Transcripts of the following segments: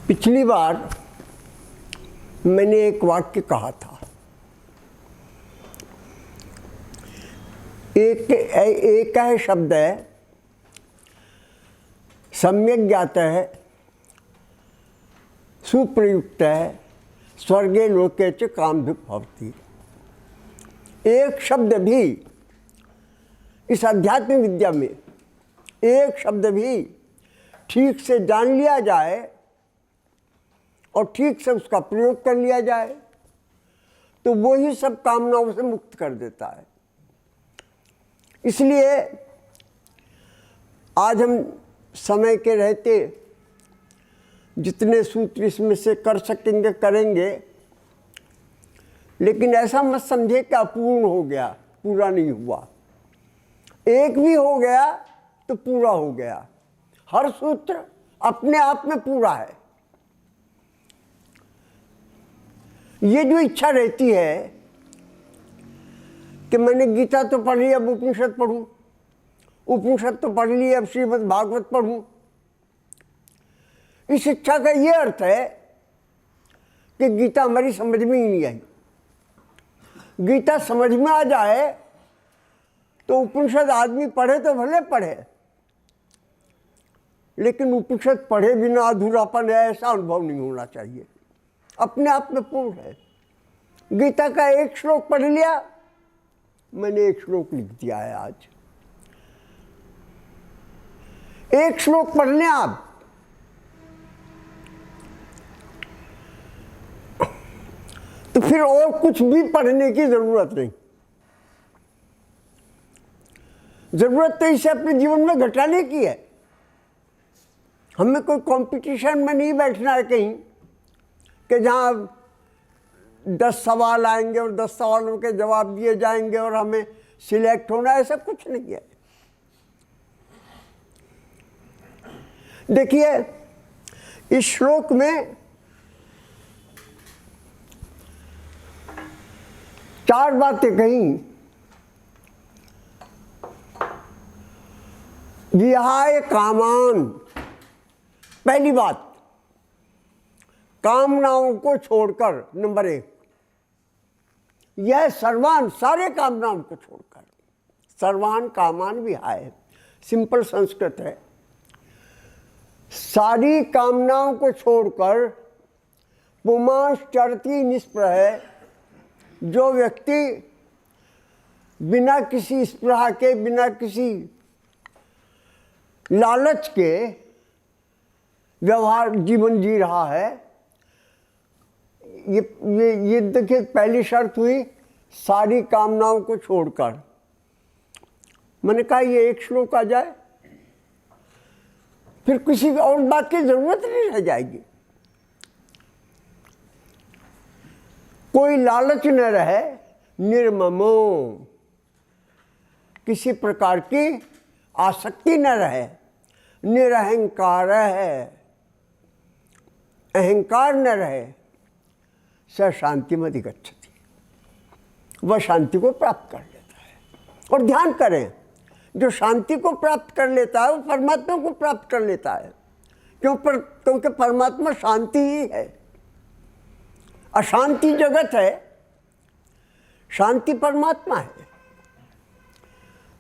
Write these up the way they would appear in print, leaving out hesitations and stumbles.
पिछली बार मैंने एक वाक्य कहा था, एक है शब्द है सम्यक ज्ञात है, सुप्रयुक्त है, स्वर्गे लोके च कामधुक् भवति। एक शब्द भी इस अध्यात्म विद्या में, एक शब्द भी ठीक से जान लिया जाए और ठीक से उसका प्रयोग कर लिया जाए तो वो ही सब कामनाओं से मुक्त कर देता है। इसलिए आज हम समय के रहते जितने सूत्र इसमें से कर सकेंगे करेंगे, लेकिन ऐसा मत समझे कि अपूर्ण हो गया, पूरा नहीं हुआ। एक भी हो गया तो पूरा हो गया। हर सूत्र अपने आप में पूरा है। ये जो इच्छा रहती है कि मैंने गीता तो पढ़ ली, अब उपनिषद पढ़ूं, उपनिषद तो पढ़ ली, अब श्रीमद् भागवत पढ़ूं, इस इच्छा का ये अर्थ है कि गीता हमारी समझ में ही नहीं आई। गीता समझ में आ जाए तो उपनिषद आदमी पढ़े तो भले पढ़े, लेकिन उपनिषद पढ़े बिना अधूरापन है ऐसा अनुभव नहीं होना चाहिए। अपने आप में पूर्ण है। गीता का एक श्लोक पढ़ लिया, मैंने एक श्लोक लिख दिया है आज। एक श्लोक पढ़ लें आप, तो फिर और कुछ भी पढ़ने की जरूरत नहीं। जरूरत तो इसे अपने जीवन में घटाने की है। हमें कोई कंपटीशन में नहीं बैठना है कहीं कि जहाँ 10 सवाल आएंगे और 10 सवालों के जवाब दिए जाएंगे और हमें सिलेक्ट होना, ऐसा कुछ नहीं है। देखिए, इस श्लोक में 4 बातें कही। विहाय कामान, पहली बात, कामनाओं को छोड़कर। नंबर 1, यह सर्वान, सारे कामनाओं को छोड़कर। सर्वान कामान विहाय, सिंपल संस्कृत है। सारी कामनाओं को छोड़कर पुमांश्चरति निस्पृह, जो व्यक्ति बिना किसी स्पृहा के, बिना किसी लालच के व्यवहार जीवन जी रहा है, ये देखिए, पहली शर्त हुई सारी कामनाओं को छोड़कर। मैंने कहा ये एक श्लोक आ जाए, फिर किसी और बात की जरूरत नहीं रह जाएगी। कोई लालच न रहे, निर्ममो, किसी प्रकार की आसक्ति न रहे, निरहंकार है, अहंकार न रहे, स शांतिम अधिगच्छति, वह शांति को प्राप्त कर लेता है। और ध्यान करें, जो शांति को प्राप्त कर लेता है वो परमात्मा को प्राप्त कर लेता है। क्योंकि परमात्मा शांति ही है। अशांति जगत है, शांति परमात्मा है।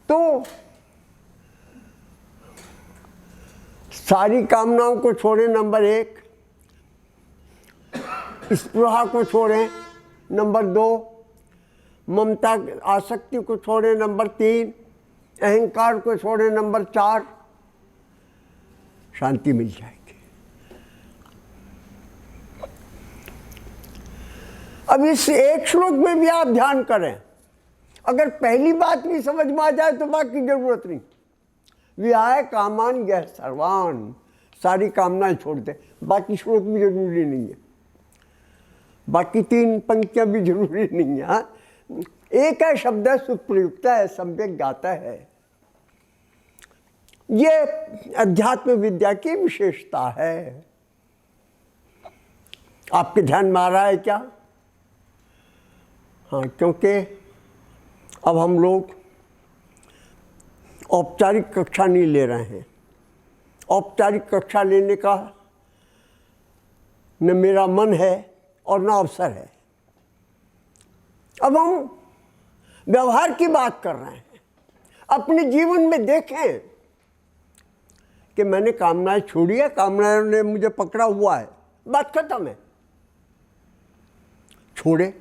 तो सारी कामनाओं को छोड़ें, नंबर 1। स्पृहा को छोड़ें, नंबर 2। ममता आसक्ति को छोड़ें, नंबर 3। अहंकार को छोड़ें, नंबर 4। शांति मिल जाएगी। अब इस एक श्लोक में भी आप ध्यान करें, अगर पहली बात भी समझ में आ जाए तो बाकी जरूरत नहीं। विहाय कामान यह सर्वान, सारी कामनाएं छोड़ दे। बाकी श्लोक भी जरूरी नहीं है, बाकी 3 पंक्तियां भी जरूरी नहीं है। हाँ? एक है शब्द है सुप्रयुक्त है, सम्यक ज्ञाता है। ये अध्यात्म विद्या की विशेषता है। आपके ध्यान में आ रहा है क्या? हाँ, क्योंकि अब हम लोग औपचारिक कक्षा नहीं ले रहे हैं। औपचारिक कक्षा लेने का न मेरा मन है और न अवसर है। अब हम व्यवहार की बात कर रहे हैं। अपने जीवन में देखें कि मैंने कामनाएं छोड़ी है, कामनाओं ने मुझे पकड़ा हुआ है, बात खत्म है। छोड़े।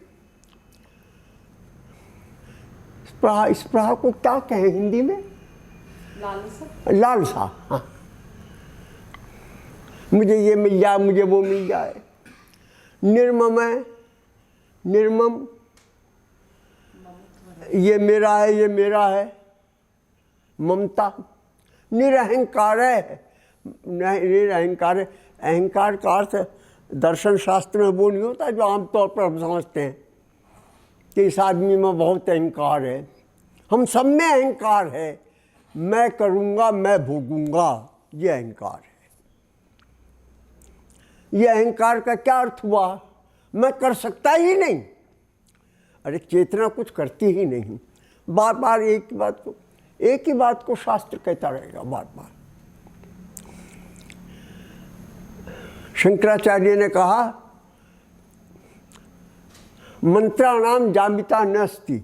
स्पृहा को क्या कहें हिंदी में? लालसा। लालसा, हाँ। मुझे ये मिल जाए, मुझे वो मिल जाए। निर्मम है, निर्मम, ये मेरा है, ये मेरा है। ममता, निरहंकार है, निरहंकार है। अहंकार का अर्थ दर्शन शास्त्र में वो नहीं होता जो आमतौर पर हम समझते हैं कि इस आदमी में बहुत अहंकार है। हम सब में अहंकार है। मैं करूँगा, मैं भोगूंगा, ये अहंकार है। ये अहंकार का क्या अर्थ हुआ? मैं कर सकता ही नहीं। अरे चेतना कुछ करती ही नहीं। बार बार एक ही बात को शास्त्र कहता रहेगा, बार बार। शंकराचार्य ने कहा, मंत्राणाम जामिता नस्ति।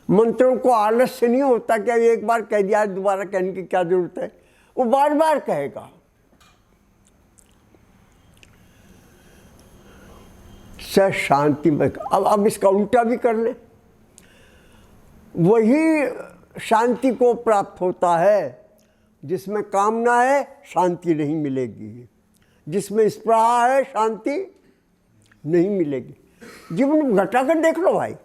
मंत्रों को आलस्य नहीं होता कि एक बार कह दिया दोबारा कहने की क्या जरूरत है, वो बार बार कहेगा। स शांति में, अब इसका उल्टा भी कर ले। वही शांति को प्राप्त होता है जिसमें कामना है, शांति नहीं मिलेगी। जिसमें स्पृहा है, शांति नहीं मिलेगी। जीवन में घटा कर देख लो भाई।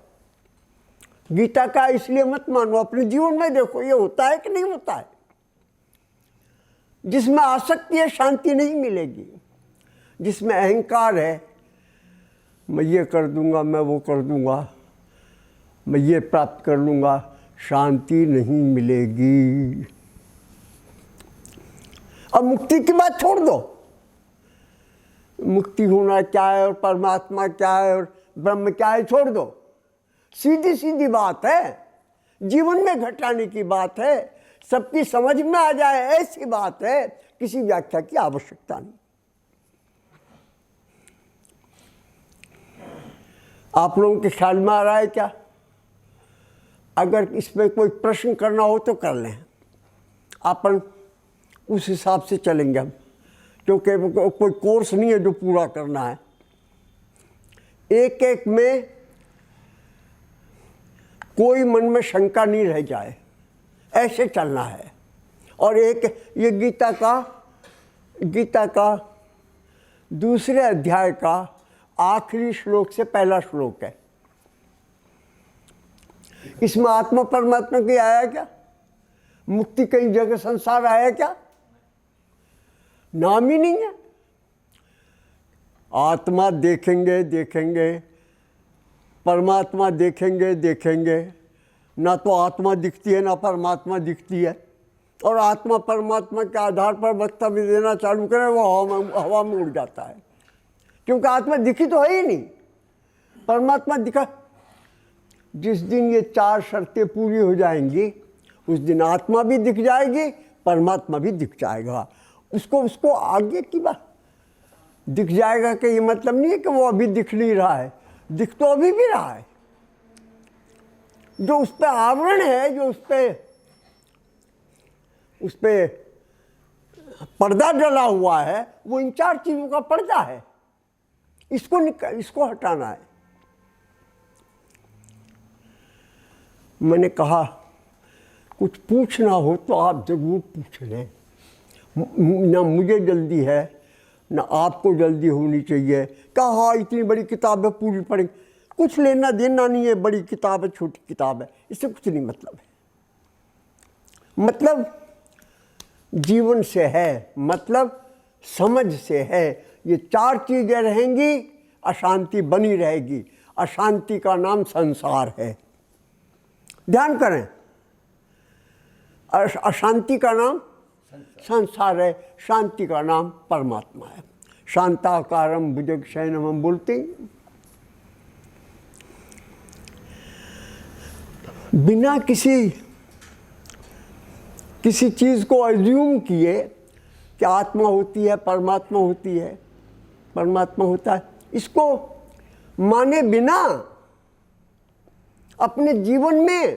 गीता का इसलिए मत मानो, अपने जीवन में देखो ये होता है कि नहीं होता है। जिसमें आसक्ति है, शांति नहीं मिलेगी। जिसमें अहंकार है, मैं ये कर दूंगा, मैं वो कर दूंगा, मैं ये प्राप्त कर लूँगा, शांति नहीं मिलेगी। अब मुक्ति की बात छोड़ दो। मुक्ति होना क्या है और परमात्मा क्या है और ब्रह्म क्या है, छोड़ दो। सीधी सीधी बात है, जीवन में घटाने की बात है, सबकी समझ में आ जाए ऐसी बात है, किसी व्याख्या की आवश्यकता नहीं। आप लोगों के ख्याल में आ रहा है क्या? अगर इसमें कोई प्रश्न करना हो तो कर लें, अपन उस हिसाब से चलेंगे हम, क्योंकि कोई कोर्स नहीं है जो पूरा करना है। एक एक में कोई मन में शंका नहीं रह जाए, ऐसे चलना है। और एक ये गीता का दूसरे अध्याय का आखिरी श्लोक से पहला श्लोक है। इसमें आत्मा परमात्मा की आया क्या? मुक्ति कहीं जगह संसार आया क्या? नाम ही नहीं है। आत्मा देखेंगे देखेंगे, परमात्मा देखेंगे देखेंगे, ना तो आत्मा दिखती है ना परमात्मा दिखती है। और आत्मा परमात्मा के आधार पर वक्तव्य देना चालू करें, वो हवा में उड़ जाता है, क्योंकि आत्मा दिखी तो है ही नहीं। परमात्मा दिखा। जिस दिन ये चार शर्तें पूरी हो जाएंगी, उस दिन आत्मा भी दिख जाएगी, परमात्मा भी दिख जाएगा। उसको आगे की बात दिख जाएगा कि ये मतलब नहीं है कि वो अभी दिख नहीं रहा है, दिख तो अभी भी रहा है। जो उस पर आवरण है, जो उस पे पर्दा डला हुआ है, वो इन चार चीजों का पर्दा है। इसको हटाना है। मैंने कहा कुछ पूछना हो तो आप जरूर पूछ लें। ना मुझे जल्दी है ना आपको जल्दी होनी चाहिए। कहा इतनी बड़ी किताब है पूरी पढ़ें, कुछ लेना देना नहीं है। बड़ी किताब है छोटी किताब है, इससे कुछ नहीं मतलब है। मतलब जीवन से है, मतलब समझ से है। ये चार चीज़ें रहेंगी, अशांति बनी रहेगी। अशांति का नाम संसार है, ध्यान करें। अशांति का नाम संसार है, शांति का नाम परमात्मा है। शांताकारम भुजगशयनम हम बोलते हैं। बिना किसी चीज़ को अज्यूम किए कि आत्मा होती है, परमात्मा होती है, परमात्मा होता है, इसको माने बिना अपने जीवन में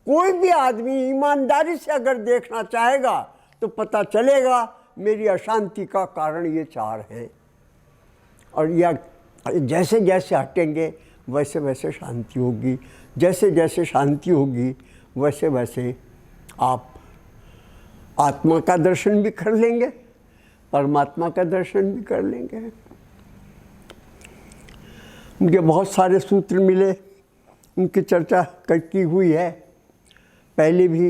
कोई भी आदमी ईमानदारी से अगर देखना चाहेगा तो पता चलेगा मेरी अशांति का कारण ये चार हैं, और यह जैसे जैसे हटेंगे वैसे वैसे शांति होगी, जैसे जैसे शांति होगी वैसे वैसे आप आत्मा का दर्शन भी कर लेंगे, परमात्मा का दर्शन भी कर लेंगे। मुझे बहुत सारे सूत्र मिले, उनकी चर्चा की हुई है पहले भी।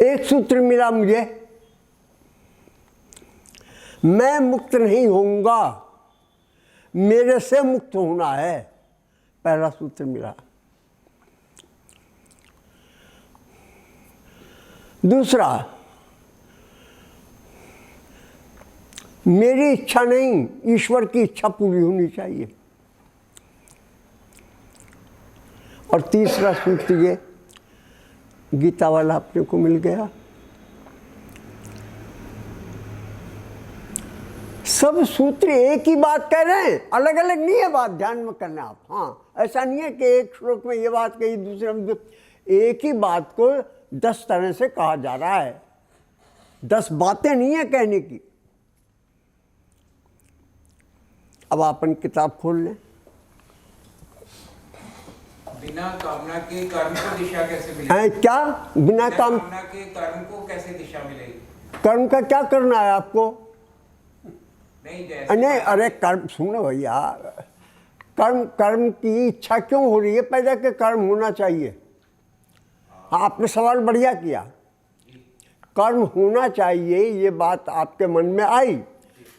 एक सूत्र मिला मुझे, मैं मुक्त नहीं होऊंगा, मेरे से मुक्त होना है, पहला सूत्र मिला। दूसरा, मेरी इच्छा नहीं, ईश्वर की इच्छा पूरी होनी चाहिए। और तीसरा सूत्र ये गीता वाला अपने को मिल गया। सब सूत्र एक ही बात कह रहे हैं, अलग अलग नहीं है बात, ध्यान में करना आप। हाँ, ऐसा नहीं है कि एक श्लोक में ये बात कही, दूसरे में, एक ही बात को 10 तरह से कहा जा रहा है, 10 बातें नहीं है कहने की। अब अपन किताब खोल लें। बिना कामना के कर्म को दिशा कैसे मिलेगी? है क्या? बिना कामना के कर्म को कैसे दिशा मिलेगी? कर्म का क्या करना है आपको? नहीं, अरे कर्म सुनो भैया, कर्म की इच्छा क्यों हो रही है? पैदा के कर्म होना चाहिए। हाँ, आपने सवाल बढ़िया किया, कर्म होना चाहिए, ये बात आपके मन में आई,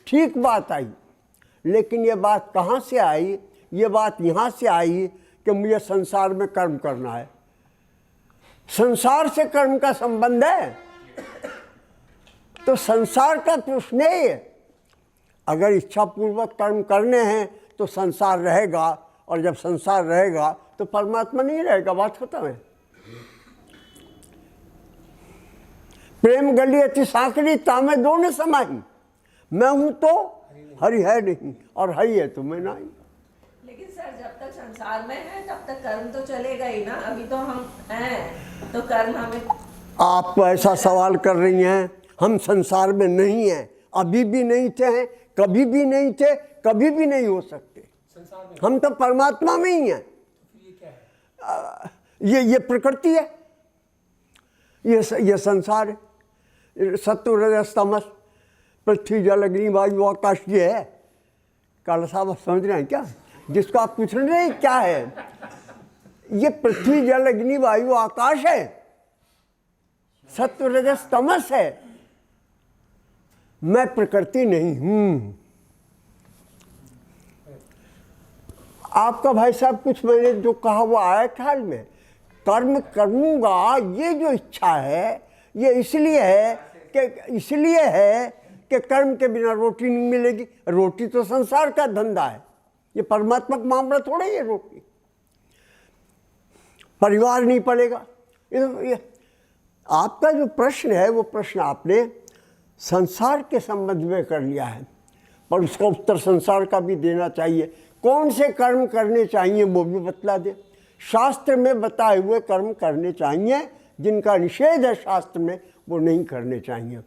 ठीक बात आई, लेकिन ये बात कहाँ से आई? ये बात यहाँ से आई कि मुझे संसार में कर्म करना है। संसार से कर्म का संबंध है, तो संसार का प्रश्न है। अगर इच्छापूर्वक कर्म करने हैं तो संसार रहेगा, और जब संसार रहेगा तो परमात्मा नहीं रहेगा, बात खत्म है। प्रेम गली अति सांकड़ी, तामे दोनों समाही, मैं हूं तो हरि है नहीं, और हरि है तो मैं नहीं। लेकिन सर, जब तक संसार में है तब तक कर्म तो चलेगा ही ना। अभी तो हम हैं तो कर्म हमें। आप ऐसा सवाल कर रही हैं, हम संसार में नहीं हैं, अभी भी नहीं थे, कभी भी नहीं थे, कभी भी नहीं हो सकते। हम तो परमात्मा में ही हैं। ये प्रकृति है, ये संसार है। सत्व रजस तमस, पृथ्वी जल अग्नि वायु आकाश, ये है। काला साहब समझ रहे हैं क्या जिसको आप पूछ रहे हैं क्या है? ये पृथ्वी जल अग्नि वायु आकाश है, सत्व रजस तमस है। मैं प्रकृति नहीं हूं। आपका भाई साहब कुछ मैंने जो कहा वो आया ख्याल में? कर्म करूंगा, ये जो इच्छा है ये इसलिए है कि कर्म के बिना रोटी नहीं मिलेगी। रोटी तो संसार का धंधा है, ये परमात्मा का मामला थोड़ा ही है। रोटी, परिवार नहीं पलेगा। ये आपका जो प्रश्न है वो प्रश्न आपने संसार के संबंध में कर लिया है, पर उसका उत्तर संसार का भी देना चाहिए। कौन से कर्म करने चाहिए वो भी बतला दे। शास्त्र में बताए हुए कर्म करने चाहिए, जिनका निषेध है शास्त्र में वो नहीं करने चाहिए।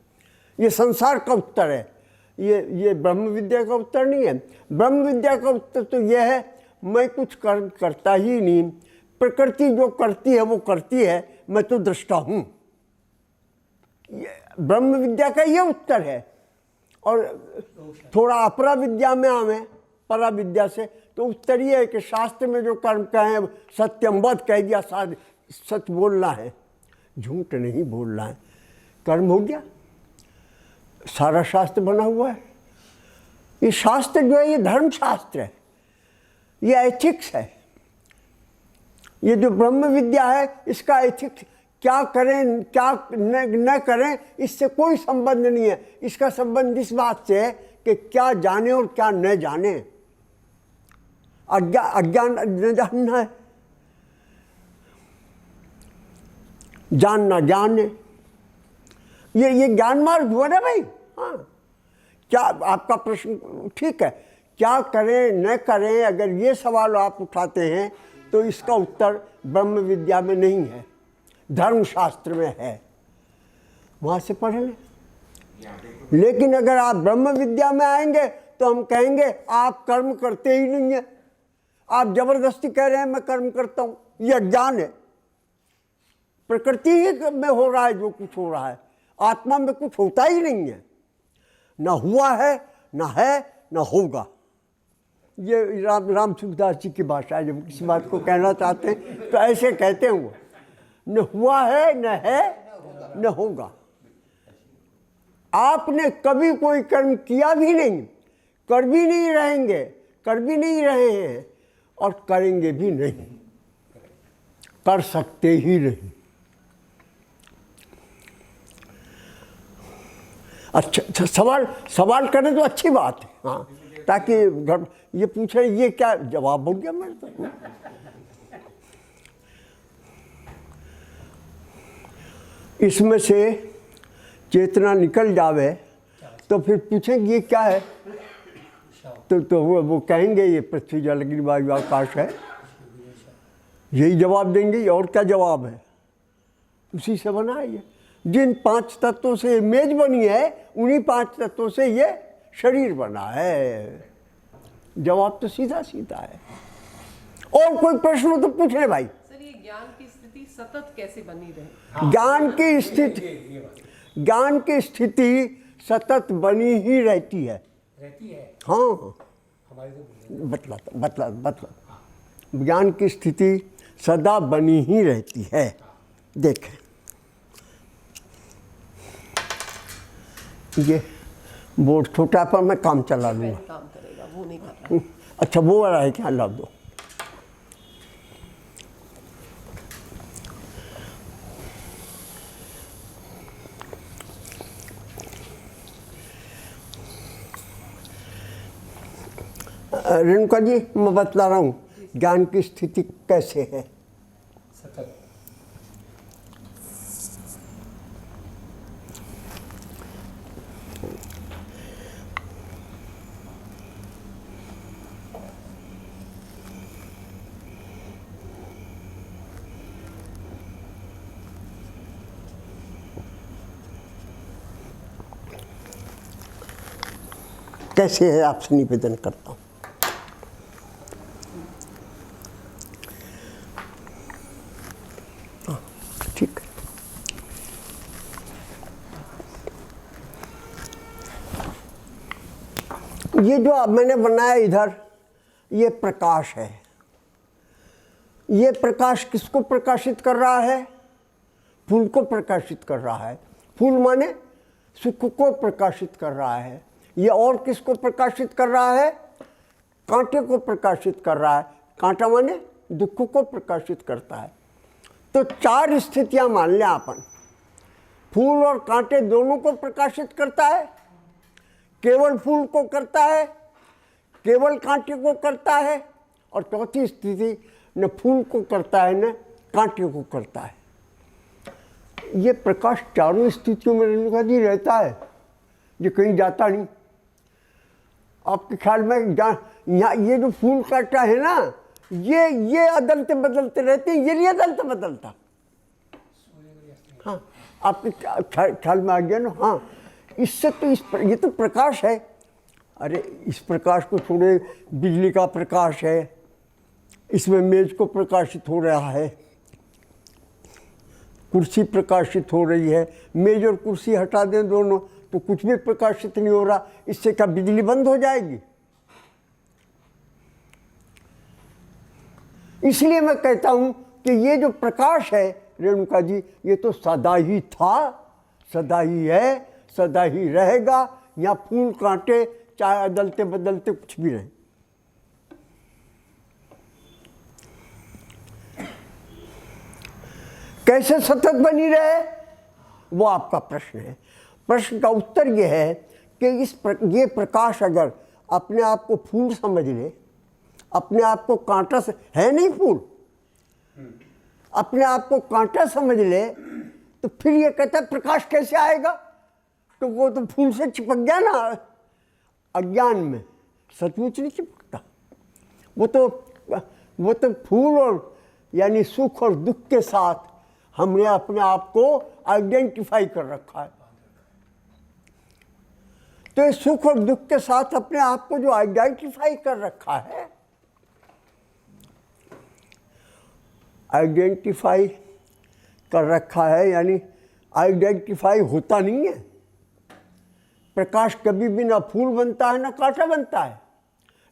ये संसार का उत्तर है, ये ब्रह्म विद्या का उत्तर नहीं है। ब्रह्म विद्या का उत्तर तो यह है, मैं कुछ कर्म करता ही नहीं, प्रकृति जो करती है वो करती है, मैं तो दृष्टा हूँ। ब्रह्म विद्या का ये उत्तर है। और थोड़ा अपरा विद्या में आवे, परा विद्या से, तो उत्तर ये है कि शास्त्र में जो कर्म कहे, सत्यम वद कह दिया, सच बोलना है, झूठ नहीं बोलना है, कर्म हो गया। सारा शास्त्र बना हुआ है। ये शास्त्र जो है ये धर्म शास्त्र है, ये एथिक्स है। ये जो ब्रह्म विद्या है इसका एथिक्स, क्या करें क्या न करें इससे कोई संबंध नहीं है। इसका संबंध इस बात से है कि क्या जाने और क्या न जाने। अज्ञान न जानना है। जानना ज्ञान है। ये ज्ञान मार्ग हुआ ना भाई। हाँ, क्या आपका प्रश्न ठीक है, क्या करें न करें, अगर ये सवाल आप उठाते हैं तो इसका उत्तर ब्रह्म विद्या में नहीं है, धर्मशास्त्र में है, वहाँ से पढ़ लें। लेकिन अगर आप ब्रह्म विद्या में आएंगे तो हम कहेंगे आप कर्म करते ही नहीं है, आप जबरदस्ती कह रहे हैं मैं कर्म करता हूँ, यह अज्ञान है। प्रकृति ही में हो रहा है जो कुछ हो रहा है, आत्मा में कुछ होता ही नहीं है, ना हुआ है, ना है, ना होगा। ये राम सुखदास जी की भाषा है, जब किसी बात को कहना चाहते हैं तो ऐसे कहते हैं वो, न हुआ है, न है, न होगा। आपने कभी कोई कर्म किया भी नहीं, कर भी नहीं रहेंगे, कर भी नहीं रहे हैं और करेंगे भी नहीं, कर सकते ही नहीं। अच्छा, सवाल करें तो अच्छी बात है। हाँ, ताकि ये पूछे ये क्या जवाब हो गया मेरे तो। इसमें से चेतना निकल जावे तो फिर पूछेंगे ये क्या है, तो वो कहेंगे ये पृथ्वी जल अग्नि वायु आकाश है, यही जवाब देंगे। और क्या जवाब है, उसी से बना है ये। जिन 5 तत्वों से मेज बनी है, उन्हीं 5 तत्वों से ये शरीर बना है। जवाब तो सीधा सीधा है। और कोई प्रश्न हो तो पूछ ले भाई। सर, ये ज्ञान की स्थिति सतत कैसे बनी रहे? ज्ञान की स्थिति सतत बनी ही रहती है। हाँ, बतला ज्ञान की स्थिति सदा बनी ही रहती है। देखें, ये बोर्ड छोटा पर मैं काम चला लूँगा। काम करेगा, वो नहीं कर रहा। अच्छा, वो वाला है क्या, ला दो। रेणुका जी, मैं बतला रहा हूँ ज्ञान की स्थिति कैसे है। सतत कैसे है आपसे निवेदन करता हूँ। ठीक है, ये जो अब मैंने बनाया इधर, ये प्रकाश है। ये प्रकाश किसको प्रकाशित कर रहा है? फूल को प्रकाशित कर रहा है। फूल माने सुख को प्रकाशित कर रहा है। ये और किसको प्रकाशित कर रहा है? कांटे को प्रकाशित कर रहा है। कांटा माने दुख को प्रकाशित करता है। तो 4 स्थितियां मान लें अपन, फूल और कांटे दोनों को प्रकाशित करता है, केवल फूल को करता है, केवल कांटे को करता है, और चौथी स्थिति न फूल को करता है न कांटे को करता है। ये प्रकाश चारों स्थितियों में रेणुका जी रहता है, ये कहीं जाता नहीं। आपके ख्याल में यहाँ ये जो फूल कांटा है ना, ये अदलते बदलते रहते हैं, ये नहीं अदलता बदलता। हाँ, आपके ख्याल में आ गया ना। हाँ, इससे तो ये तो प्रकाश है। अरे इस प्रकाश को छोड़े, बिजली का प्रकाश है, इसमें मेज को प्रकाशित हो रहा है, कुर्सी प्रकाशित हो रही है। मेज और कुर्सी हटा दें दोनों तो कुछ भी प्रकाशित नहीं हो रहा। इससे क्या बिजली बंद हो जाएगी? इसलिए मैं कहता हूं कि ये जो प्रकाश है रेणुका जी, ये तो सदा ही था, सदा ही है, सदा ही रहेगा। या फूल कांटे चाहे अदलते बदलते कुछ भी रहे। कैसे सतत बनी रहे, वो आपका प्रश्न है। प्रश्न का उत्तर ये है कि ये प्रकाश अगर अपने आप को फूल समझ ले, अपने आप को कांटा से है नहीं फूल, अपने आप को कांटा समझ ले तो फिर ये कहता है प्रकाश कैसे आएगा, तो वो तो फूल से चिपक गया ना। अज्ञान में सचमुच नहीं चिपकता, वो तो फूल और यानी सुख और दुख के साथ हमने अपने आप को आइडेंटिफाई कर रखा है। तो इस सुख और दुख के साथ अपने आप को जो आइडेंटिफाई कर रखा है, आइडेंटिफाई कर रखा है यानी आइडेंटिफाई होता नहीं है। प्रकाश कभी भी ना फूल बनता है ना कांटा बनता है,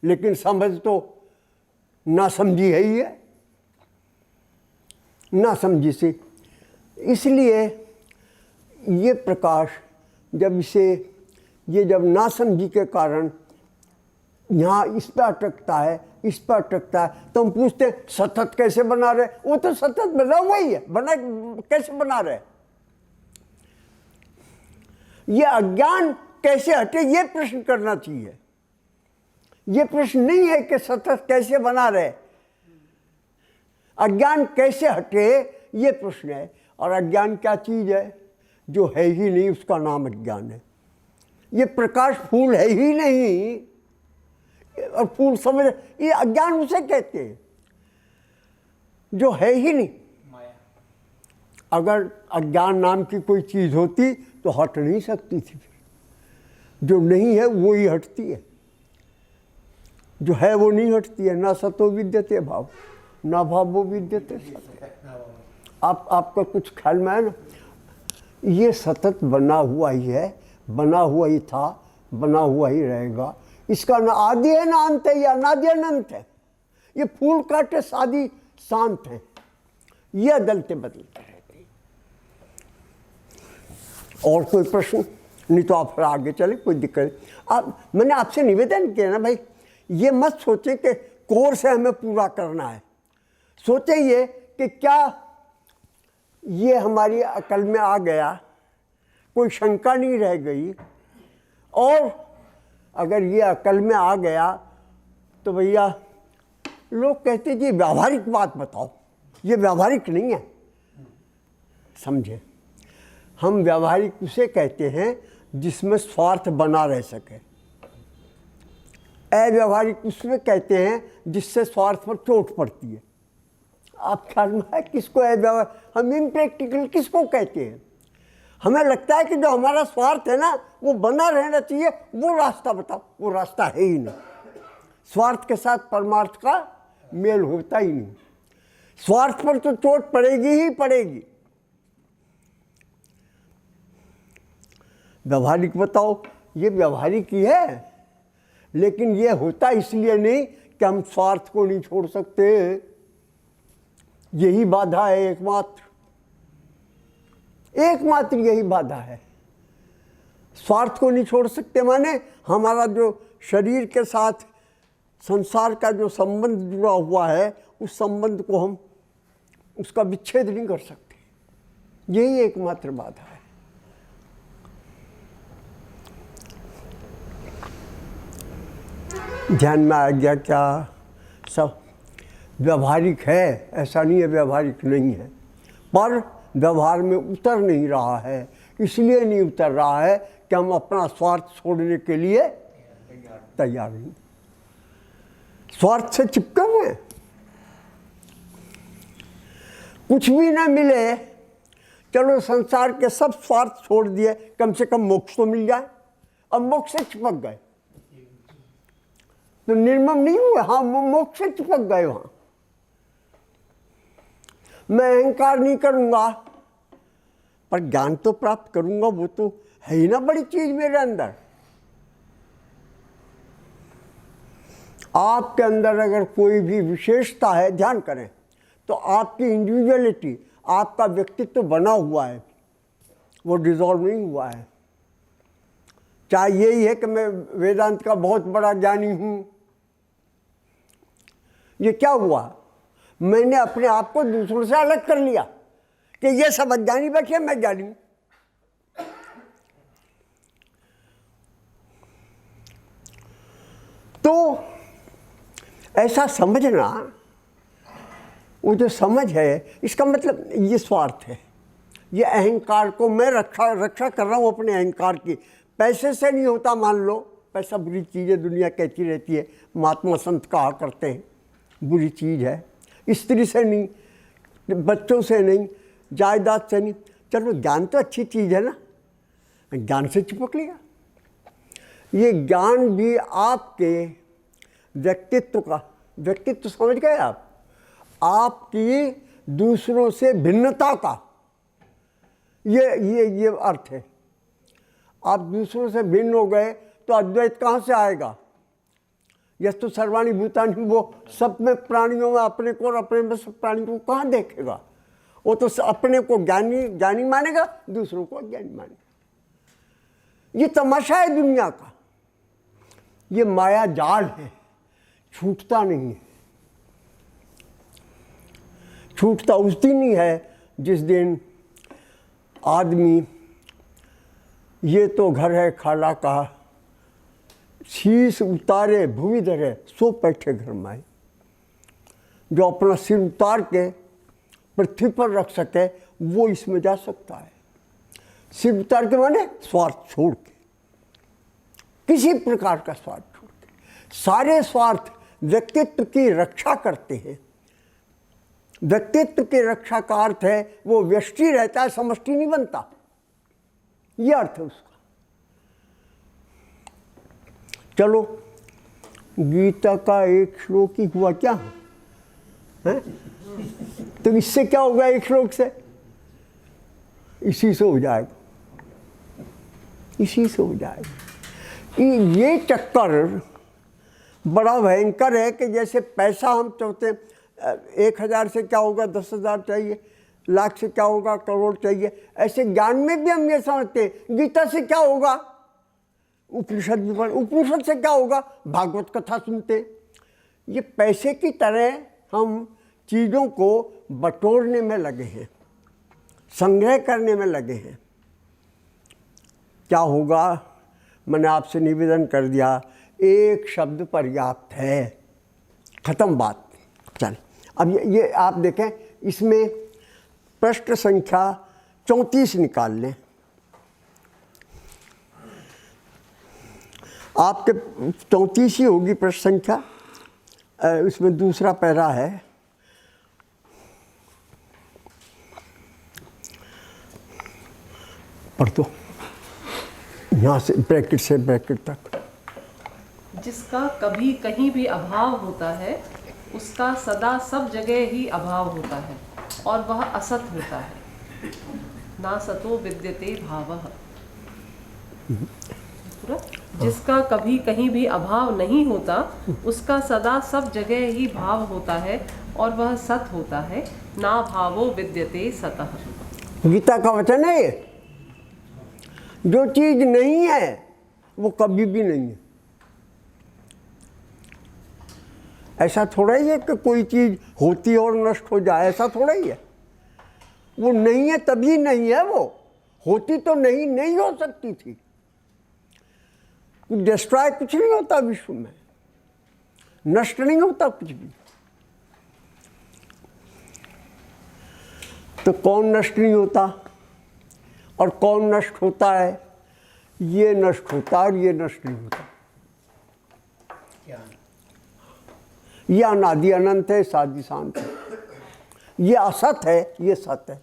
लेकिन समझ तो ना समझी है ही है, ना समझी से। इसलिए ये प्रकाश जब ना समझी के कारण यहाँ इस पर अटकता है, इस पर अटकता है, तो हम पूछते हैं सतत कैसे बना रहे। वो तो सतत बना हुआ ही है, कैसे बना रहे। ये अज्ञान कैसे हटे, ये प्रश्न करना चाहिए। ये प्रश्न नहीं है कि सतत कैसे बना रहे, अज्ञान कैसे हटे ये प्रश्न है। और अज्ञान क्या चीज है, जो है ही नहीं, उसका नाम अज्ञान है। ये प्रकाश फूल है ही नहीं, और फूल समझ, ये अज्ञान उसे कहते हैं जो है ही नहीं। अगर अज्ञान नाम की कोई चीज होती तो हट नहीं सकती थी, फिर जो नहीं है वो ही हटती है, जो है वो नहीं हटती है। ना सतो विद्यते भाव, ना भावो विद्यते सत। आपका कुछ ख्याल में है ना, ये सतत बना हुआ ही है, बना हुआ ही था, बना हुआ ही रहेगा। इसका ना आदि है ना अंत है, या अनादि अनंत है। ये फूल काटे शादी शांत है, ये अदलते बदलते रहते। और कोई प्रश्न नहीं तो आप फिर आगे चले, कोई दिक्कत। मैंने आपसे निवेदन किया ना भाई, ये मत सोचे कि कोर्स है हमें पूरा करना है। सोचे ये कि क्या ये हमारी अकल में आ गया, कोई शंका नहीं रह गई। और अगर ये अकल में आ गया तो भैया लोग कहते जी व्यावहारिक बात बताओ, ये व्यावहारिक नहीं है। समझे, हम व्यावहारिक उसे कहते हैं जिसमें स्वार्थ बना रह सके। अव्यावहारिक उसमें कहते हैं जिससे स्वार्थ पर चोट पड़ती है। आप ख्याल में है किसको अव्यवहार, हम इम्प्रैक्टिकल किसको कहते हैं। हमें लगता है कि जो हमारा स्वार्थ है ना वो बना रहना चाहिए, वो रास्ता बताओ। वो रास्ता है ही नहीं। स्वार्थ के साथ परमार्थ का मेल होता ही नहीं। स्वार्थ पर तो चोट पड़ेगी ही पड़ेगी। व्यावहारिक बताओ, ये व्यावहारिक ही है, लेकिन ये होता इसलिए नहीं कि हम स्वार्थ को नहीं छोड़ सकते। यही बाधा है, एकमात्र यही बाधा है। स्वार्थ को नहीं छोड़ सकते माने हमारा जो शरीर के साथ संसार का जो संबंध जुड़ा हुआ है, उस संबंध को हम उसका विच्छेद नहीं कर सकते। यही एकमात्र बाधा है। ध्यान में आ गया क्या? सब व्यवहारिक है, ऐसा नहीं है व्यवहारिक नहीं है, पर व्यवहार में उतर नहीं रहा है। इसलिए नहीं उतर रहा है कि हम अपना स्वार्थ छोड़ने के लिए तैयार नहीं। स्वार्थ से चिपके हुए, कुछ भी ना मिले, चलो संसार के सब स्वार्थ छोड़ दिए, कम से कम मोक्ष तो मिल जाए। अब मोक्ष से चिपक गए तो निर्मम नहीं हुए, हाँ मोक्ष से चिपक गए। वहां मैं अहंकार नहीं करूंगा, पर ज्ञान तो प्राप्त करूंगा। वो तो है ही ना बड़ी चीज मेरे अंदर। आपके अंदर अगर कोई भी विशेषता है, ध्यान करें, तो आपकी इंडिविजुअलिटी, आपका व्यक्तित्व बना हुआ है, वो डिसॉल्व नहीं हुआ है। चाहे यही है कि मैं वेदांत का बहुत बड़ा ज्ञानी हूं, ये क्या हुआ? मैंने अपने आप को दूसरों से अलग कर लिया कि ये सब अज्ञानी बैठे, मैं ज्ञानी हूं। तो ऐसा समझना, वो जो समझ है, इसका मतलब ये स्वार्थ है। ये अहंकार को मैं रक्षा कर रहा हूँ अपने अहंकार की। पैसे से नहीं होता, मान लो पैसा बुरी चीज़ है, दुनिया कहती रहती है, महात्मा संत कहा करते हैं बुरी चीज़ है। स्त्री से नहीं, बच्चों से नहीं, जायदाद से नहीं। चलो ज्ञान तो अच्छी चीज़ है ना, ज्ञान से चिपक लिया। ये ज्ञान भी आपके व्यक्तित्व का, व्यक्तित्व समझ गए आप, आपकी दूसरों से भिन्नता का ये अर्थ है। आप दूसरों से भिन्न हो गए तो अद्वैत कहाँ से आएगा? यस तो सर्वाणी भूतानि, वो सब में प्राणियों में अपने को और अपने में सब प्राणियों को कहाँ देखेगा? वो तो अपने को ज्ञानी मानेगा, दूसरों को अज्ञानी मानेगा। ये तमाशा है दुनिया का, ये माया जाल है, छूटता नहीं है। छूटता उस दिन ही है जिस दिन आदमी ये तो घर है खाला का, शीश उतारे भूमि धरे सो बैठे घर माए। जो अपना सिर उतार के पृथ्वी पर रख सके वो इसमें जा सकता है। सिर उतार के माने स्वार्थ छोड़ के, किसी प्रकार का स्वार्थ छोड़ के। सारे स्वार्थ व्यक्तित्व की रक्षा करते हैं। व्यक्तित्व की रक्षा का अर्थ है वो व्यष्टि रहता है, समष्टि नहीं बनता, ये अर्थ है उसका। चलो गीता का एक श्लोक ही हुआ क्या है? तो इससे क्या होगा? एक श्लोक से इसी से हो जाएगा, इसी से हो जाएगा। ये चक्कर बड़ा भयंकर है कि जैसे पैसा हम चाहते 1000 से क्या होगा 10,000 चाहिए, लाख से क्या होगा करोड़ चाहिए। ऐसे ज्ञान में भी हम ये समझते हैं गीता से क्या होगा, उपनिषद भी पढ़, उपनिषद से क्या होगा, भागवत कथा सुनते। ये पैसे की तरह हम चीज़ों को बटोरने में लगे हैं, संग्रह करने में लगे हैं। क्या होगा? मैंने आपसे निवेदन कर दिया, एक शब्द पर्याप्त है, खत्म बात। चल अब ये आप देखें, इसमें प्रश्न संख्या 34 निकाल लें। आपके 34 ही होगी प्रश्न संख्या, इसमें दूसरा पैरा है। पढ़ दो यहाँ से ब्रैकेट तक। जिसका कभी कहीं भी अभाव होता है उसका सदा सब जगह ही अभाव होता है और वह असत होता है। ना सतो विद्यते भावः। जिसका कभी कहीं भी अभाव नहीं होता उसका सदा सब जगह ही भाव होता है और वह सत होता है। ना भावो विद्यते सतः। गीता का वचन है ये। जो चीज नहीं है वो कभी भी नहीं है। ऐसा थोड़ा ही है कि कोई चीज होती और नष्ट हो जाए, ऐसा थोड़ा ही है। वो नहीं है तभी नहीं है, वो होती तो नहीं हो सकती थी। डिस्ट्रॉय कुछ नहीं होता विश्व में, नष्ट नहीं होता कुछ भी। तो कौन नष्ट नहीं होता और कौन नष्ट होता है? ये नष्ट होता और ये नष्ट नहीं होता। ये अनादि अनंत है, सादि शांत है। ये असत है, ये सत है।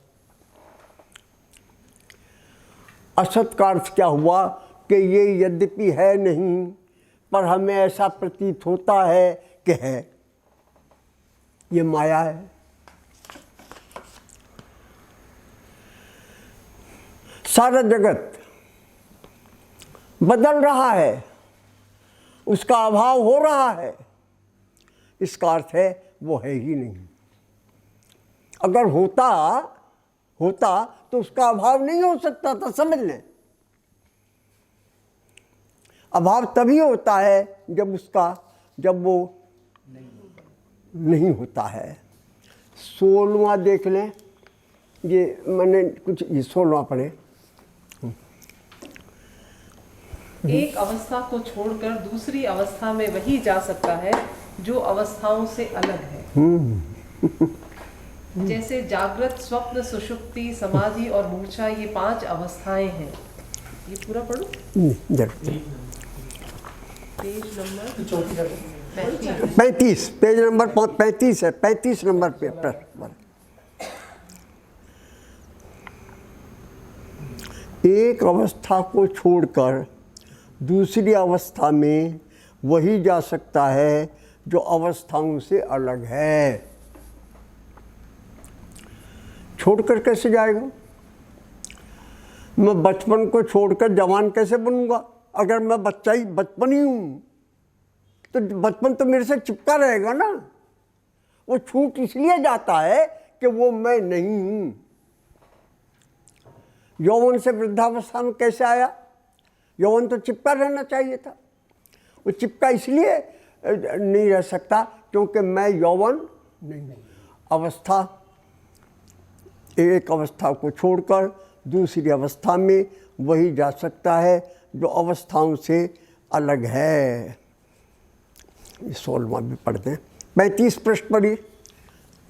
असत का अर्थ क्या हुआ कि ये यद्यपि है नहीं पर हमें ऐसा प्रतीत होता है कि है। ये माया है। सारा जगत बदल रहा है, उसका अभाव हो रहा है, इसका अर्थ है वो है ही नहीं। अगर होता तो उसका अभाव नहीं हो सकता था, समझ लें। अभाव तभी होता है जब वो नहीं होता है। 16वां देख लें, ये मैंने कुछ 16वां पढ़े। एक अवस्था को छोड़कर दूसरी अवस्था में वही जा सकता है जो अवस्थाओं से अलग है। जैसे जागृत, स्वप्न, सुषुप्ति, समाधि और मूर्छा, ये 5 अवस्थाएं हैं। ये पूरा पढ़ो। जरूर। पेज नंबर 35, पेज नंबर 35 है, 35 नंबर पे प्रश्न। एक अवस्था को छोड़कर दूसरी अवस्था में वही जा सकता है जो अवस्थाओं से अलग है। छोड़कर कैसे जाएगा? मैं बचपन को छोड़कर जवान कैसे बनूंगा? अगर मैं बचपन ही हूँ तो बचपन तो मेरे से चिपका रहेगा ना। वो छूट इसलिए जाता है कि वो मैं नहीं हूँ। यौवन से वृद्धावस्था में कैसे आया? यौवन तो चिपका रहना चाहिए था। वो चिपका इसलिए नहीं रह सकता क्योंकि मैं यौवन नहीं हूँ। अवस्था, एक अवस्था को छोड़कर दूसरी अवस्था में वही जा सकता है जो अवस्थाओं से अलग है। 16वां भी पढ़ते हैं। 35 प्रश्न पढ़िए।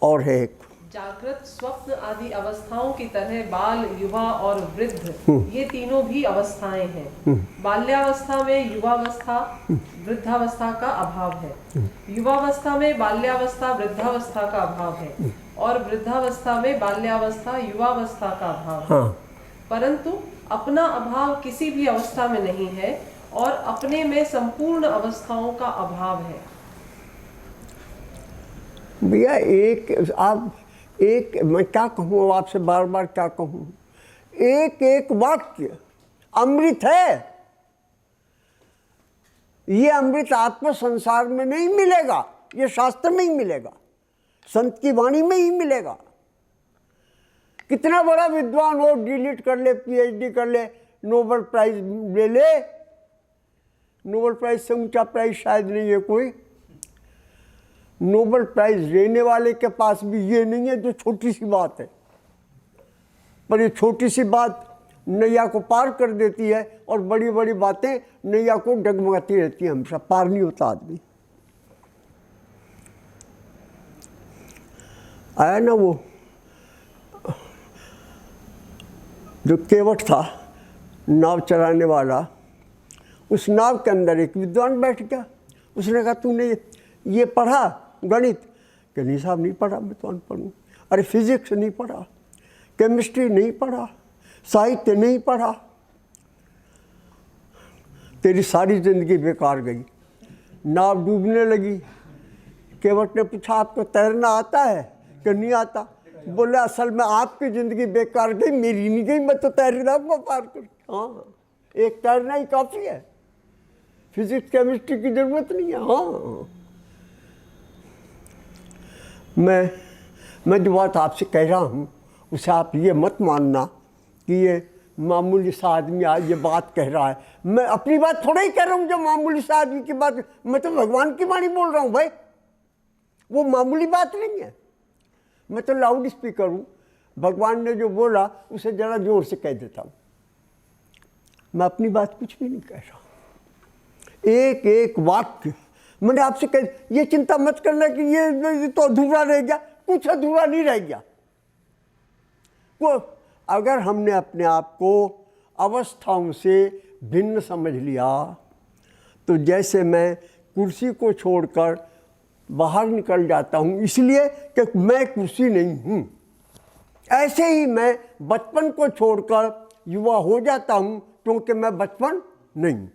और है एक, जागृत, स्वप्न आदि अवस्थाओं की तरह बाल, युवा और वृद्ध, ये तीनों भी अवस्थाएं हैं। बाल्यावस्था में युवावस्था, वृद्धावस्था का अभाव है। युवावस्था में बाल्यावस्था, वृद्धावस्था का अभाव है, और वृद्धावस्था में बाल्यावस्था, युवावस्था का अभाव है। हाँ। परंतु अपना अभाव किसी भी अवस्था में नहीं है, और अपने में संपूर्ण अवस्थाओं का अभाव है। भैया मैं क्या कहूँ आपसे, बार बार क्या कहूँ, एक एक वाक्य अमृत है। ये अमृत आपको संसार में नहीं मिलेगा, ये शास्त्र में ही मिलेगा, संत की वाणी में ही मिलेगा। कितना बड़ा विद्वान हो, डिलीट कर ले, पीएचडी कर ले, नोबेल प्राइज ले ले, नोबेल प्राइज से ऊंचा प्राइज शायद नहीं है कोई। नोबेल प्राइज लेने वाले के पास भी ये नहीं है जो छोटी सी बात है, पर ये छोटी सी बात नैया को पार कर देती है, और बड़ी बड़ी बातें नैया को डगमगाती रहती हैं, हमेशा पार नहीं होता आदमी। आया ना वो जो केवट था, नाव चलाने वाला, उस नाव के अंदर एक विद्वान बैठ गया। उसने कहा तूने ये पढ़ा गणित? कि नहीं साहब नहीं पढ़ा, मैं तो अनपढ़ हूँ। अरे फिजिक्स नहीं पढ़ा, केमिस्ट्री नहीं पढ़ा, साहित्य नहीं पढ़ा, तेरी सारी जिंदगी बेकार गई। नाव डूबने लगी। केवट ने पूछा आपको तैरना आता है? कि नहीं आता। बोले असल में आपकी ज़िंदगी बेकार गई, मेरी नहीं गई, मैं तो तैर रहा हूँ पार कर। हाँ, एक तैरना ही काफ़ी है, फिजिक्स केमिस्ट्री की ज़रूरत नहीं है। हाँ, मैं जो बात आपसे कह रहा हूँ उसे आप ये मत मानना कि ये मामूली सा आदमी आज ये बात कह रहा है। मैं अपनी बात थोड़ा ही कह रहा हूँ जो मामूली सा आदमी की बात, मैं तो भगवान की वाणी बोल रहा हूँ भाई। वो मामूली बात नहीं है। मैं तो लाउड स्पीकर हूँ, भगवान ने जो बोला उसे ज़रा जोर से कह देता हूँ। मैं अपनी बात कुछ भी नहीं कह रहा। एक एक वाक्य मैंने आपसे कह, ये चिंता मत करना कि ये तो अधूरा रह गया। कुछ अधूरा नहीं रह गया। वो अगर हमने अपने आप को अवस्थाओं से भिन्न समझ लिया, तो जैसे मैं कुर्सी को छोड़कर बाहर निकल जाता हूँ इसलिए कि मैं कुर्सी नहीं हूँ, ऐसे ही मैं बचपन को छोड़कर युवा हो जाता हूँ क्योंकि मैं बचपन नहीं हूँ,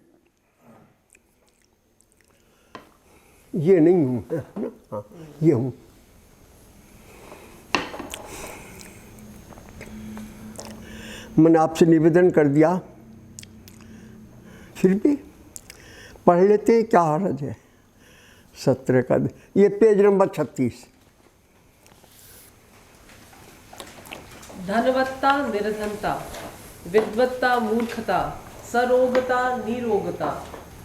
ये नहीं हूँ, है ना? हाँ, ये हूँ। मैंने आपसे निवेदन कर दिया, फिर भी पढ़ लेते हैं, क्या हर्ज है। 17 का ये पेज नंबर 36। धनवत्ता निर्धनता, विद्वत्ता मूर्खता, सरोगता निरोगता,